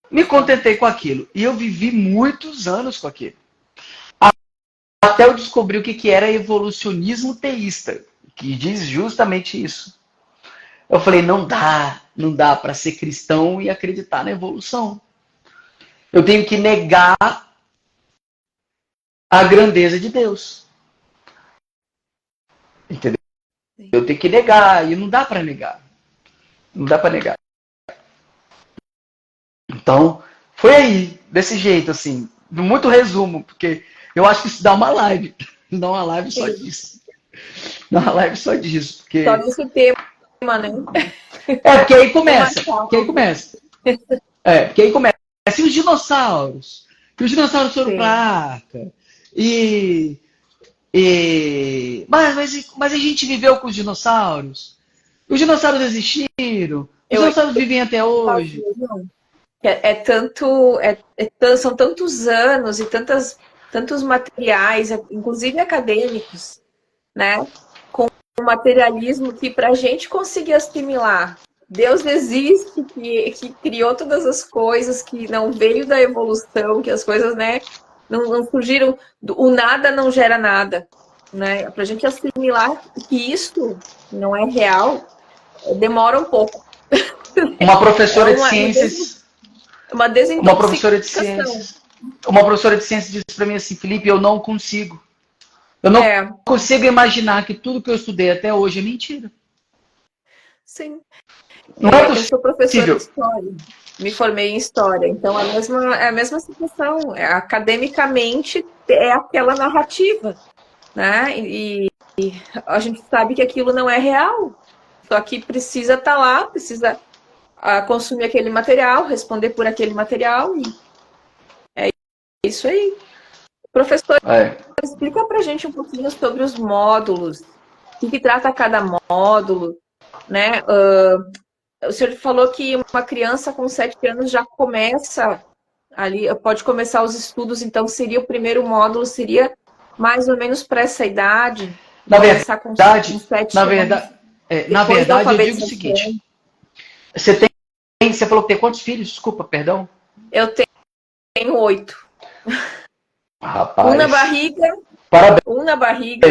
me contentei com aquilo. E eu vivi muitos anos com aquilo. Até eu descobri o que era evolucionismo teísta, que diz justamente isso. Eu falei, não dá para ser cristão e acreditar na evolução. Eu tenho que negar a grandeza de Deus. Entendeu? Eu tenho que negar, e não dá para negar. Não dá para negar. Então, foi aí, desse jeito, assim, muito resumo, porque eu acho que isso dá uma live. Dá uma live só disso. Dá uma live só disso. Porque... Só nesse tema, né? Porque aí começa. Porque aí começa. E os dinossauros? E os dinossauros foram para a Arca. Mas a gente viveu com os dinossauros. Os dinossauros existiram. Os dinossauros vivem até hoje. São tantos anos e tantos materiais, inclusive acadêmicos, né? Com o materialismo que para a gente conseguir assimilar Deus existe, que criou todas as coisas, que não veio da evolução, que as coisas, né, não surgiram, o nada não gera nada, né? Para a gente assimilar que isso não é real, demora um pouco. Uma É professora de ciências, uma uma professora de desintoxicação. ciências, uma professora de ciências disse para mim assim, Felipe, eu não consigo. Eu não É, consigo imaginar que tudo que eu estudei até hoje é mentira. sim. Não é Eu sou professora de possível. história, me formei em história, então é a mesma situação. Academicamente é aquela narrativa, né? E a gente sabe que aquilo não é real. Só que precisa estar lá, precisa consumir aquele material, responder por aquele material, e é isso aí. Professor, É. explica pra gente um pouquinho sobre os módulos, o que trata cada módulo, né? O senhor falou que uma criança com 7 anos já começa ali, pode começar os estudos, então seria o primeiro módulo, seria mais ou menos para essa idade, Na começar com verdade, 7 anos, na depois da verdade eu digo o seguinte, alfabetização. você falou que tem quantos filhos? Desculpa, perdão. Eu tenho 8. Um na Rapaz, barriga, parabéns. um na barriga,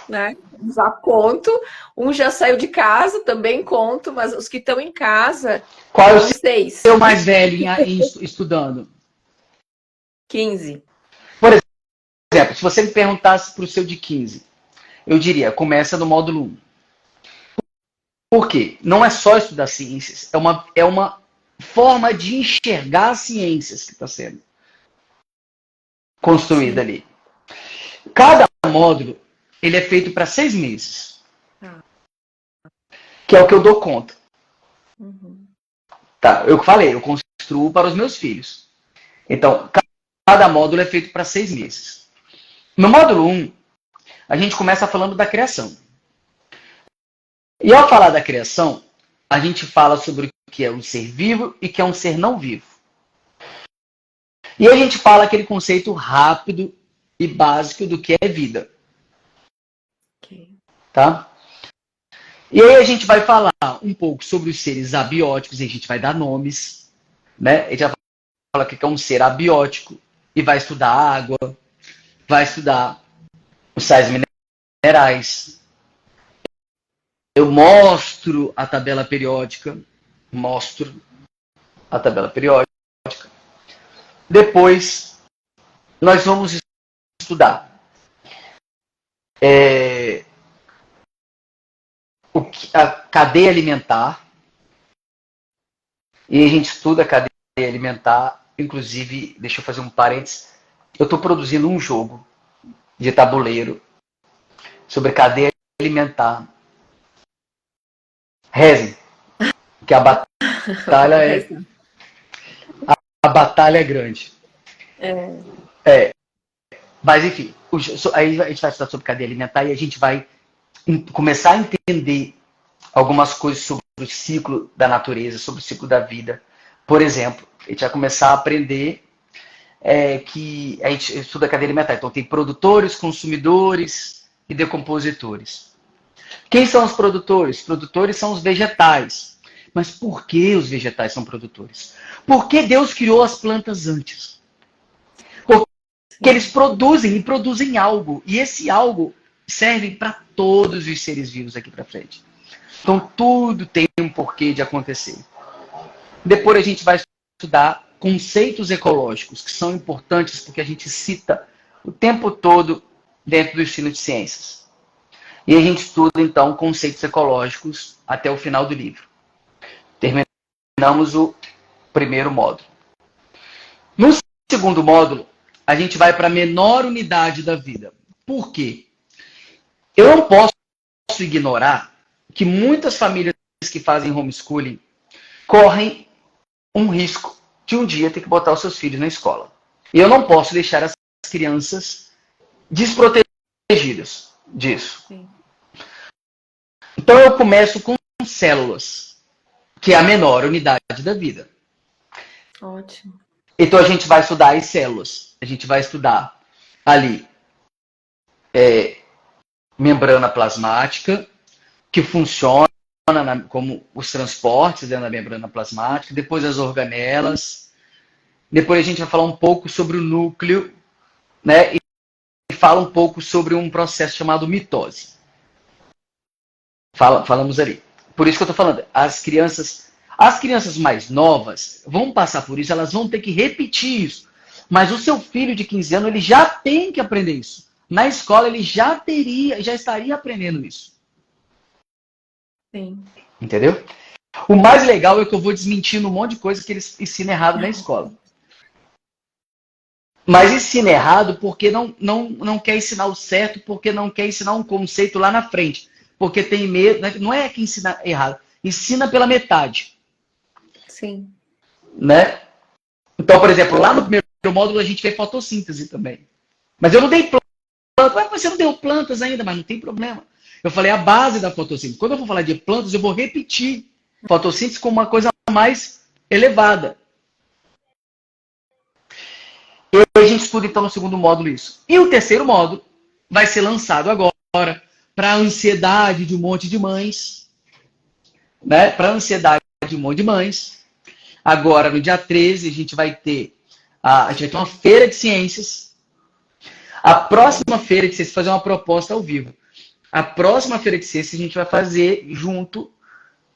né? Já conto. Um já saiu de casa, também conto, mas os que estão em casa Qual é o são 6. seu mais velho estudando? 15. Por exemplo, se você me perguntasse para o seu de 15, eu diria, começa no módulo 1. Por quê? Não é só estudar ciências, é uma forma de enxergar as ciências que está sendo construída Sim. ali. Cada módulo, ele é feito para 6 meses, que é o que eu dou conta. Uhum. Tá? Eu falei, eu construo para os meus filhos. Então, cada módulo é feito para 6 meses. No módulo 1, a gente começa falando da criação. E ao falar da criação, a gente fala sobre o que é um ser vivo e o que é um ser não vivo. E a gente fala aquele conceito rápido e básico do que é vida. Okay. Tá? E aí a gente vai falar um pouco sobre os seres abióticos, e a gente vai dar nomes. Né? A gente vai falar o que é um ser abiótico e vai estudar água, vai estudar os sais minerais. Eu mostro a tabela periódica. Depois, nós vamos estudar a cadeia alimentar. E a gente estuda a cadeia alimentar. Inclusive, deixa eu fazer um parênteses. Eu estou produzindo um jogo de tabuleiro sobre cadeia alimentar. Rezem, que a batalha é grande. Mas enfim, aí a gente vai estudar sobre cadeia alimentar e a gente vai começar a entender algumas coisas sobre o ciclo da natureza, sobre o ciclo da vida. Por exemplo, a gente vai começar a aprender que a gente estuda a cadeia alimentar. Então tem produtores, consumidores e decompositores. Quem são os produtores? Os produtores são os vegetais. Mas por que os vegetais são produtores? Porque Deus criou as plantas antes. Porque eles produzem e produzem algo. E esse algo serve para todos os seres vivos aqui para frente. Então tudo tem um porquê de acontecer. Depois a gente vai estudar conceitos ecológicos, que são importantes porque a gente cita o tempo todo dentro do ensino de ciências. E a gente estuda, então, conceitos ecológicos até o final do livro. Terminamos o primeiro módulo. No segundo módulo, a gente vai para a menor unidade da vida. Por quê? Eu não posso ignorar que muitas famílias que fazem homeschooling correm um risco de um dia ter que botar os seus filhos na escola. E eu não posso deixar as crianças desprotegidas disso. Sim. Então eu começo com células, que é a menor unidade da vida. Ótimo. Então a gente vai estudar as células. A gente vai estudar ali membrana plasmática, que funciona como os transportes dentro da membrana plasmática, depois as organelas, depois a gente vai falar um pouco sobre o núcleo, né? E fala um pouco sobre um processo chamado mitose. Falamos ali. Por isso que eu estou falando, as crianças mais novas vão passar por isso, elas vão ter que repetir isso. Mas o seu filho de 15 anos, ele já tem que aprender isso. Na escola, ele já estaria aprendendo isso. Sim. Entendeu? O mais legal é que eu vou desmentindo um monte de coisa que eles ensinam errado na escola. Mas ensina errado porque não quer ensinar o certo, porque não quer ensinar um conceito lá na frente. Porque tem medo. Não é que ensina errado. Ensina pela metade. Sim. Né? Então, por exemplo, lá no primeiro módulo a gente vê fotossíntese também. Mas eu não dei planta. Você não deu plantas ainda, mas não tem problema. Eu falei a base da fotossíntese. Quando eu for falar de plantas, eu vou repetir fotossíntese como uma coisa mais elevada. E a gente estuda então no segundo módulo isso. E o terceiro módulo vai ser lançado agora para a ansiedade de um monte de mães. Né? Para a ansiedade de um monte de mães. Agora, no dia 13, a gente vai ter uma feira de ciências. A próxima feira de ciências, fazer uma proposta ao vivo. A próxima feira de ciências a gente vai fazer junto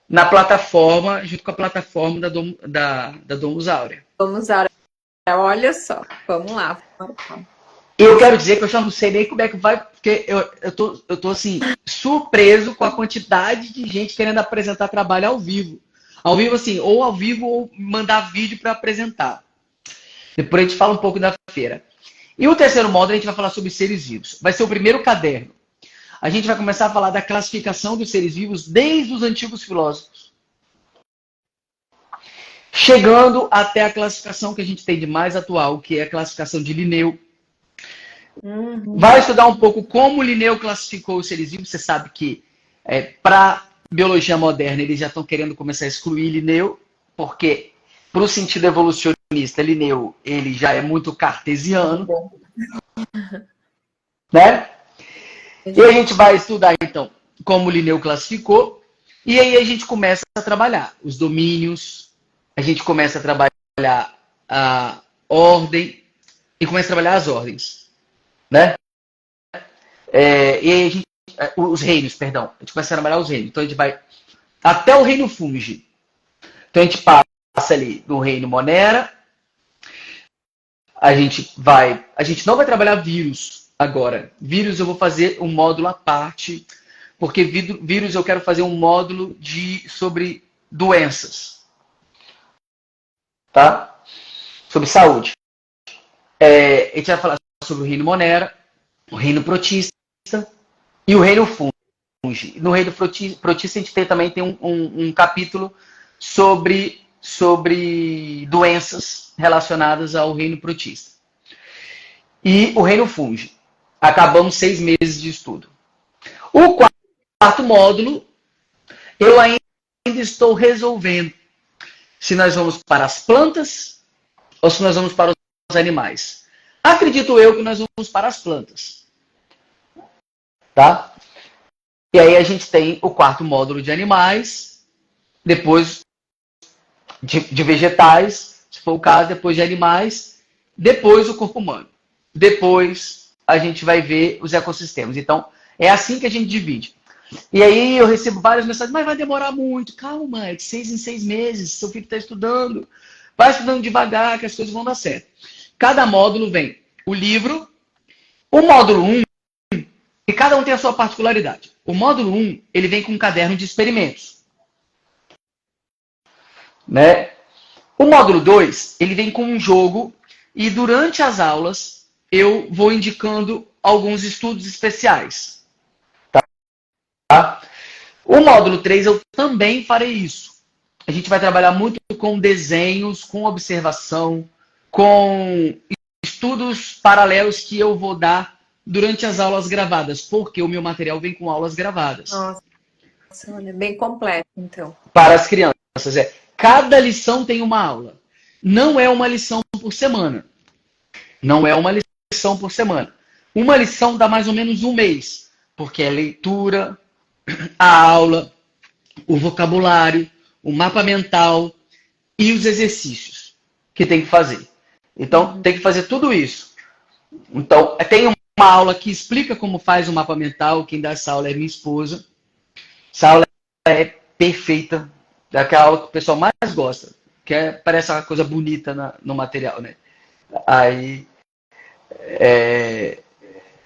na plataforma, junto com a plataforma da Domus Áurea. Domus Áurea. Olha só, vamos lá. Eu quero dizer que eu já não sei nem como é que vai, porque eu tô assim, surpreso com a quantidade de gente querendo apresentar trabalho ao vivo. Ao vivo, assim, ou ao vivo ou mandar vídeo para apresentar. Depois a gente fala um pouco da feira. E o terceiro módulo a gente vai falar sobre seres vivos. Vai ser o primeiro caderno. A gente vai começar a falar da classificação dos seres vivos desde os antigos filósofos. Chegando até a classificação que a gente tem de mais atual, que é a classificação de Linneu. Vai estudar um pouco como Linneu classificou os seres vivos. Você sabe que para biologia moderna eles já estão querendo começar a excluir Linneu, porque para o sentido evolucionista, Linneu ele já é muito cartesiano. Né? E a gente vai estudar, então, como Linneu classificou, e aí a gente começa a trabalhar os domínios, a gente começa a trabalhar a ordem, e começa a trabalhar as ordens. Né? E aí a gente, os reinos, perdão. A gente começa a trabalhar os reinos. Então a gente vai até o reino fungi. Então a gente passa ali no reino Monera. A gente não vai trabalhar vírus agora. Vírus eu vou fazer um módulo à parte, porque vírus eu quero fazer um módulo sobre doenças. Tá? Sobre saúde. A gente vai falar sobre o reino Monera, o reino protista e o reino fungi. No reino protista a gente também tem um capítulo sobre doenças relacionadas ao reino protista. E o reino fungi. Acabamos 6 meses de estudo. O quarto módulo, eu ainda estou resolvendo se nós vamos para as plantas ou se nós vamos para os animais. Acredito eu que nós vamos para as plantas. Tá? E aí a gente tem o quarto módulo de animais, depois de vegetais, se for o caso, depois de animais, depois o corpo humano. Depois a gente vai ver os ecossistemas. Então, é assim que a gente divide. E aí eu recebo várias mensagens, mas vai demorar muito. Calma, é de 6 em 6 meses, seu filho está estudando. Vai estudando devagar, que as coisas vão dar certo. Cada módulo vem o livro, o módulo 1, e cada um tem a sua particularidade. O módulo 1, ele vem com um caderno de experimentos. Né? O módulo 2, ele vem com um jogo, e durante as aulas eu vou indicando alguns estudos especiais. Tá? O módulo 3, eu também farei isso. A gente vai trabalhar muito com desenhos, com observação, com estudos paralelos que eu vou dar durante as aulas gravadas, porque o meu material vem com aulas gravadas. Nossa, olha, bem completo, então. Para as crianças. Cada lição tem uma aula. Não é uma lição por semana. Não é uma lição por semana. Uma lição dá mais ou menos um mês. porque é leitura, a aula, o vocabulário, o mapa mental e os exercícios que tem que fazer. Então, tem que fazer tudo isso. Então, tem uma aula que explica como faz o mapa mental. Quem dá essa aula é minha esposa. Essa aula é perfeita. É aquela aula que o pessoal mais gosta. Parece uma coisa bonita no material, né? Aí,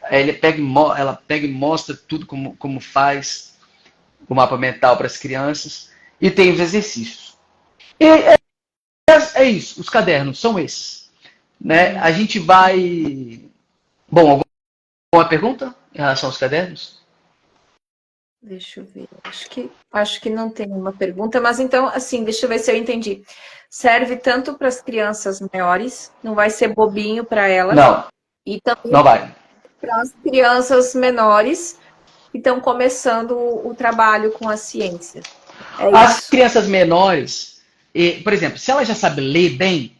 ela pega e mostra tudo como faz o mapa mental para as crianças. E tem os exercícios. E é isso. Os cadernos são esses. Né? A gente vai... Bom, alguma pergunta em relação aos cadernos? Deixa eu ver. Acho que não tem uma pergunta, mas então, assim, deixa eu ver se eu entendi. Serve tanto para as crianças maiores, não vai ser bobinho para elas. Não, e também não vai. para as crianças menores que estão começando o trabalho com a ciência. As crianças menores, por exemplo, se ela já sabe ler bem,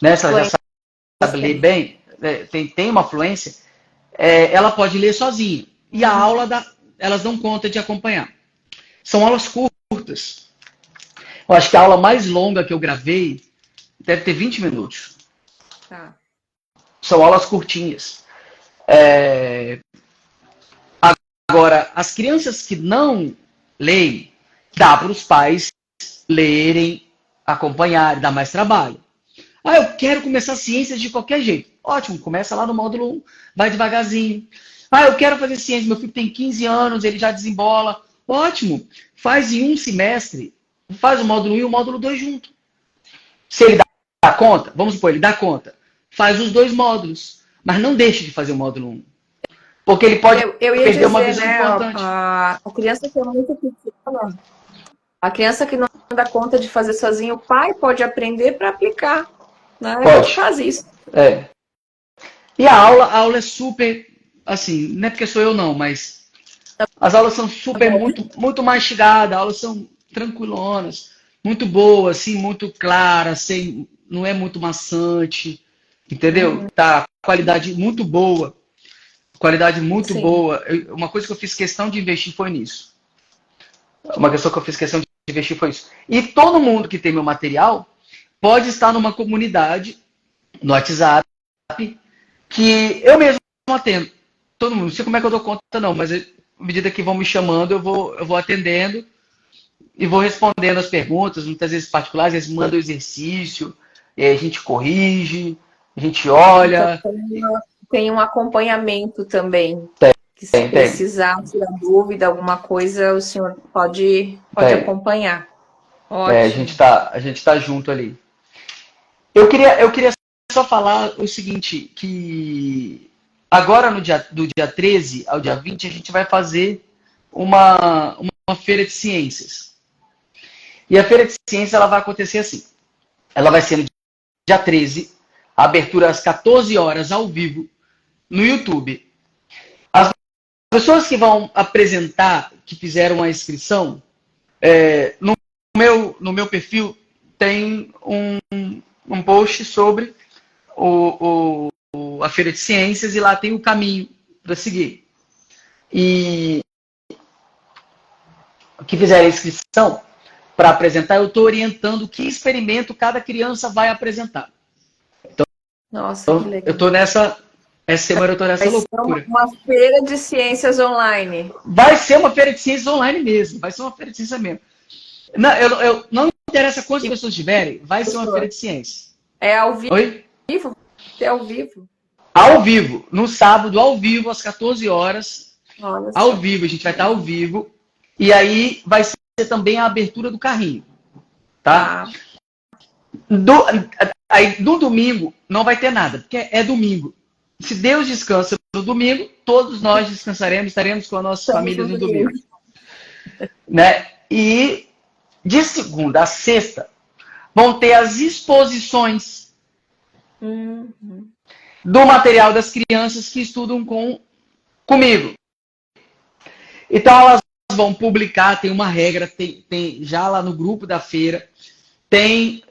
né? Se ela já sabe ler bem, tem uma fluência, ela pode ler sozinha. E a aula, elas dão conta de acompanhar. São aulas curtas. Eu acho que a aula mais longa que eu gravei deve ter 20 minutos. Tá. São aulas curtinhas. Agora, as crianças que não leem, dá para os pais lerem, acompanhar, dá mais trabalho. Eu quero começar ciências de qualquer jeito. Ótimo, começa lá no módulo 1, vai devagarzinho. Eu quero fazer ciência, meu filho tem 15 anos, ele já desembola. Ótimo, faz em um semestre, faz o módulo 1 e o módulo 2 junto. Se ele dá conta, vamos supor, ele dá conta, faz os 2 módulos, mas não deixe de fazer o módulo 1. Porque ele pode perder uma visão importante. A criança que é muito pequena, a criança que não dá conta de fazer sozinho, o pai pode aprender para aplicar. Né? Pode. A gente faz isso. E a aula é super, assim, não é porque sou eu não, mas as aulas são super, muito mastigadas, as aulas são tranquilonas, muito boas, assim, muito claras, não é muito maçante, entendeu? Tá, qualidade muito boa. Qualidade muito boa. Uma coisa que eu fiz questão de investir foi nisso. E todo mundo que tem meu material pode estar numa comunidade, no WhatsApp, que eu mesmo atendo. Todo mundo. Não sei como é que eu dou conta, não, mas à medida que vão me chamando, eu vou atendendo e vou respondendo as perguntas, muitas vezes particulares, eles mandam exercício, e aí a gente corrige, a gente olha. Então, tem um acompanhamento também. Que se Tem. precisar, tirar dúvida, alguma coisa, o senhor pode acompanhar. Ótimo. A gente tá junto ali. Eu queria só falar o seguinte, que agora do dia 13 ao dia 20, a gente vai fazer uma feira de ciências. E a feira de ciências ela vai acontecer assim. Ela vai ser no dia 13, a abertura às 14 horas, ao vivo, no YouTube. As pessoas que vão apresentar, que fizeram a inscrição, no meu perfil tem um post sobre a Feira de Ciências e lá tem o caminho para seguir. E que fizeram a inscrição para apresentar, eu estou orientando que experimento cada criança vai apresentar. Nossa, que legal. Eu estou essa semana eu estou nessa loucura. Uma feira de ciências online. Vai ser uma feira de ciências online mesmo. Vai ser uma feira de ciências mesmo. Não interessa quantas pessoas tiverem, vai ser uma feira de ciências. É ao vivo? Oi? É ao vivo? Ao vivo. No sábado, ao vivo, às 14 horas. Olha ao só. vivo. A gente vai estar ao vivo. E aí vai ser também a abertura do carrinho. Tá? Aí no domingo não vai ter nada, porque é domingo. Se Deus descansa no domingo, todos nós descansaremos, estaremos com as nossas famílias no domingo. Né? E de segunda a sexta vão ter as exposições do material das crianças que estudam comigo. Então elas vão publicar, tem uma regra, tem já lá no grupo da feira, tem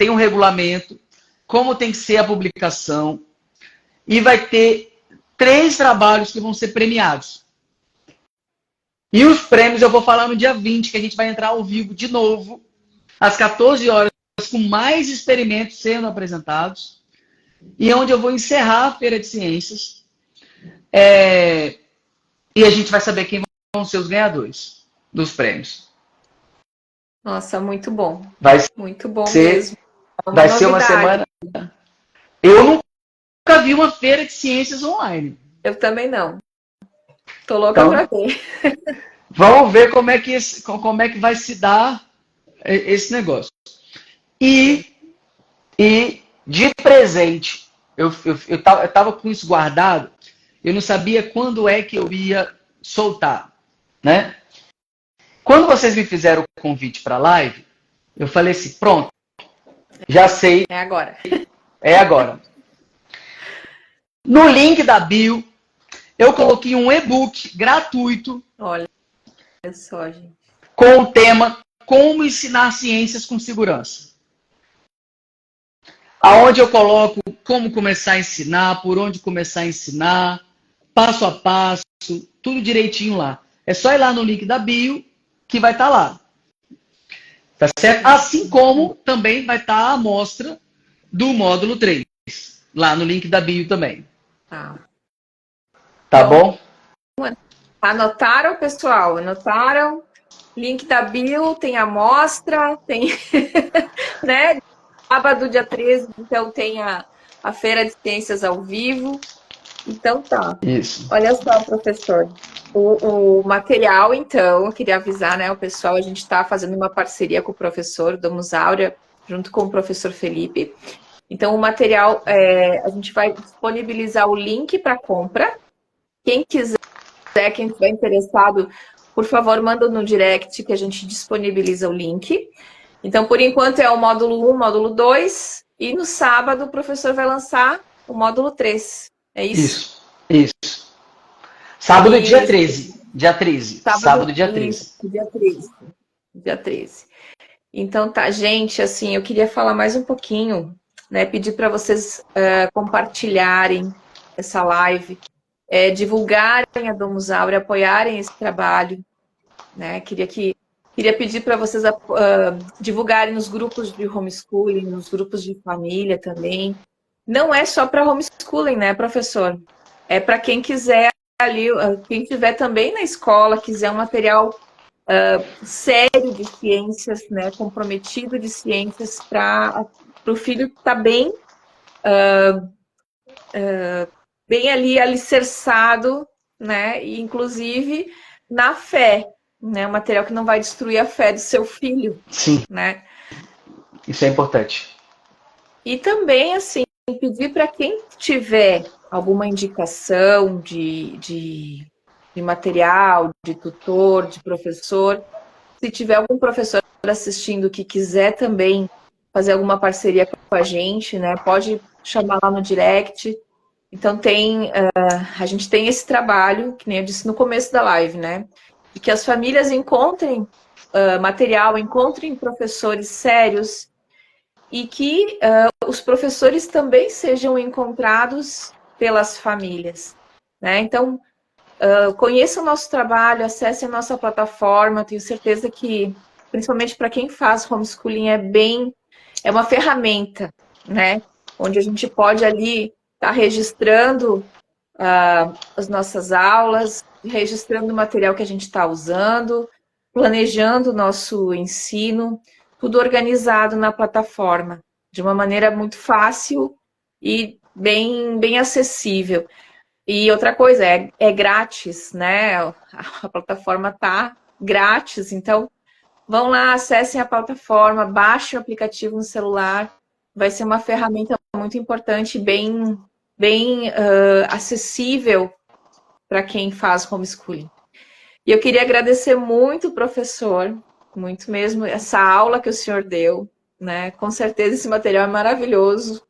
um regulamento, como tem que ser a publicação, e vai ter 3 trabalhos que vão ser premiados. E os prêmios eu vou falar no dia 20, que a gente vai entrar ao vivo de novo, às 14 horas, com mais experimentos sendo apresentados, e onde eu vou encerrar a Feira de Ciências. E a gente vai saber quem vão ser os ganhadores dos prêmios. Nossa, muito bom. Vai Muito bom ser, mesmo. vai ser uma semana... Eu nunca vi uma Feira de Ciências online. Eu também não. Tô louca Então, pra ver. Vamos ver como é que vai se dar esse negócio. E de presente, eu tava com isso guardado, eu não sabia quando é que eu ia soltar, né? Quando vocês me fizeram o convite para a live, eu falei assim, pronto, já sei. É agora. É agora. No link da bio, eu coloquei um e-book gratuito. Olha só, gente. Com o tema Como Ensinar Ciências com Segurança. Aonde eu coloco como começar a ensinar, por onde começar a ensinar, passo a passo, tudo direitinho lá. É só ir lá no link da bio que vai estar lá. Tá certo? Assim como também vai estar a amostra do módulo 3. Lá no link da bio também. Tá bom? Anotaram, pessoal? Anotaram? Link da bio, tem amostra, tem, né? Sábado, dia 13, então tem a Feira de Ciências ao vivo. Então tá. Isso. Olha só, professor. O material, então, eu queria avisar, né, o pessoal, a gente está fazendo uma parceria com o professor Domus Áurea, junto com o professor Felipe. Então, o material, a gente vai disponibilizar o link para compra. Quem quiser, quem estiver interessado, por favor, manda no direct que a gente disponibiliza o link. Então, por enquanto, é o módulo 1, módulo 2, e no sábado o professor vai lançar o módulo 3. É isso? Isso. Sábado, dia 13. Dia 13. Sábado, dia 13. Dia 13. Dia 13. Então, tá, gente, assim, eu queria falar mais um pouquinho, né, pedir para vocês compartilharem essa live, divulgarem a Domus Áurea, apoiarem esse trabalho, né, queria pedir para vocês divulgarem nos grupos de homeschooling, nos grupos de família também. Não é só para homeschooling, né, professor? É para quem quiser ali, quem estiver também na escola, quiser um material sério de ciências, né, comprometido de ciências para o filho estar bem, bem ali alicerçado, né, e inclusive na fé, né, um material que não vai destruir a fé do seu filho. Sim. Né? Isso é importante. E também, assim, pedir para quem tiver alguma indicação de material, de tutor, de professor, se tiver algum professor assistindo que quiser também fazer alguma parceria com a gente, né, pode chamar lá no direct. Então a gente tem esse trabalho, que nem eu disse no começo da live, né, e que as famílias encontrem material, encontrem professores sérios e que os professores também sejam encontrados pelas famílias, né? Então, conheçam o nosso trabalho, acessem a nossa plataforma, tenho certeza que, principalmente para quem faz homeschooling, é uma ferramenta, né? Onde a gente pode ali estar registrando as nossas aulas, registrando o material que a gente está usando, planejando o nosso ensino, tudo organizado na plataforma, de uma maneira muito fácil e bem acessível. E outra coisa, é grátis, né? A plataforma está grátis, então vão lá, acessem a plataforma, baixem o aplicativo no celular, vai ser uma ferramenta muito importante, bem acessível para quem faz homeschooling. E eu queria agradecer muito, professor, muito mesmo, essa aula que o senhor deu, né? Com certeza esse material é maravilhoso.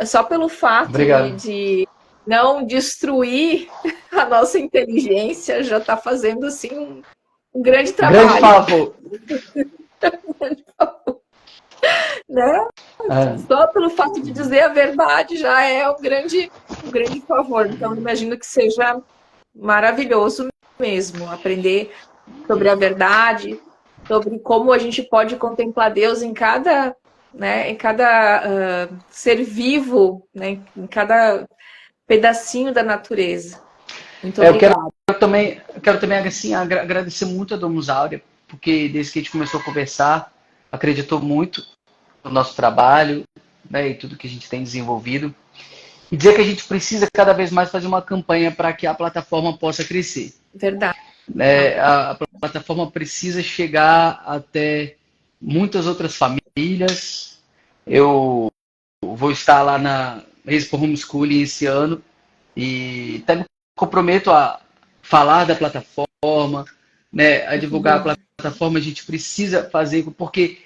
Só pelo fato de não destruir a nossa inteligência, já está fazendo, assim, um grande trabalho. Grande favor. Né? Só pelo fato de dizer a verdade já é um grande favor. Então, imagino que seja maravilhoso mesmo, aprender sobre a verdade, sobre como a gente pode contemplar Deus em cada, né, em cada ser vivo, né, em cada pedacinho da natureza. Muito Eu quero obrigada. eu quero também assim, agradecer muito a Domus Áurea, porque desde que a gente começou a conversar, acreditou muito no nosso trabalho, né, e tudo que a gente tem desenvolvido. E dizer que a gente precisa cada vez mais fazer uma campanha para que a plataforma possa crescer. Verdade. Né? A plataforma precisa chegar até muitas outras famílias. Eu vou estar lá na Expo Homeschooling esse ano e até me comprometo a falar da plataforma, né, a Muito divulgar bom. a plataforma. A gente precisa fazer, porque,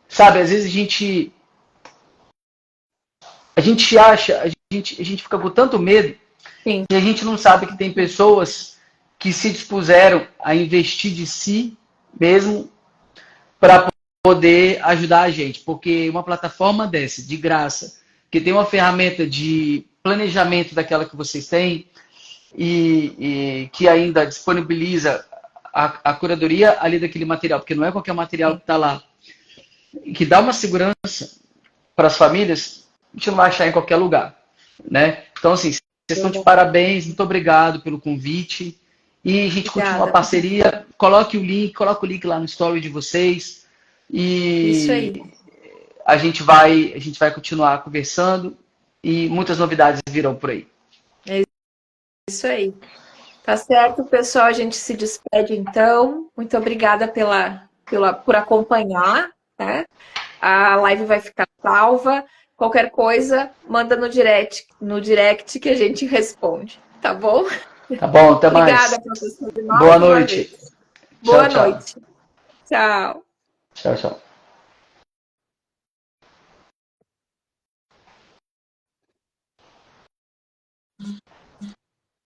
sabe, às vezes a gente acha, a gente fica com tanto medo Sim, e a gente não sabe que tem pessoas que se dispuseram a investir de si mesmo para poder ajudar a gente. Porque uma plataforma dessa, de graça, que tem uma ferramenta de planejamento daquela que vocês têm e que ainda disponibiliza a curadoria ali daquele material, porque não é qualquer material sim. que está lá, que dá uma segurança para as famílias, a gente não vai achar em qualquer lugar. Né? Então, assim, vocês estão de Verdade. parabéns, muito obrigado pelo convite. E a gente continua a Obrigada. parceria. Coloque o link lá no story de vocês. Isso E aí. a gente vai continuar conversando e muitas novidades virão por aí. É isso aí. Tá certo, pessoal. A gente se despede então. Muito obrigada por acompanhar, né? A live vai ficar salva. Qualquer coisa, manda no direct que a gente responde, tá bom? Tá bom? Até mais. Obrigada, professor, Boa mais uma vez. noite. Tchau, Boa tchau. noite. Tchau. Tchau, tchau.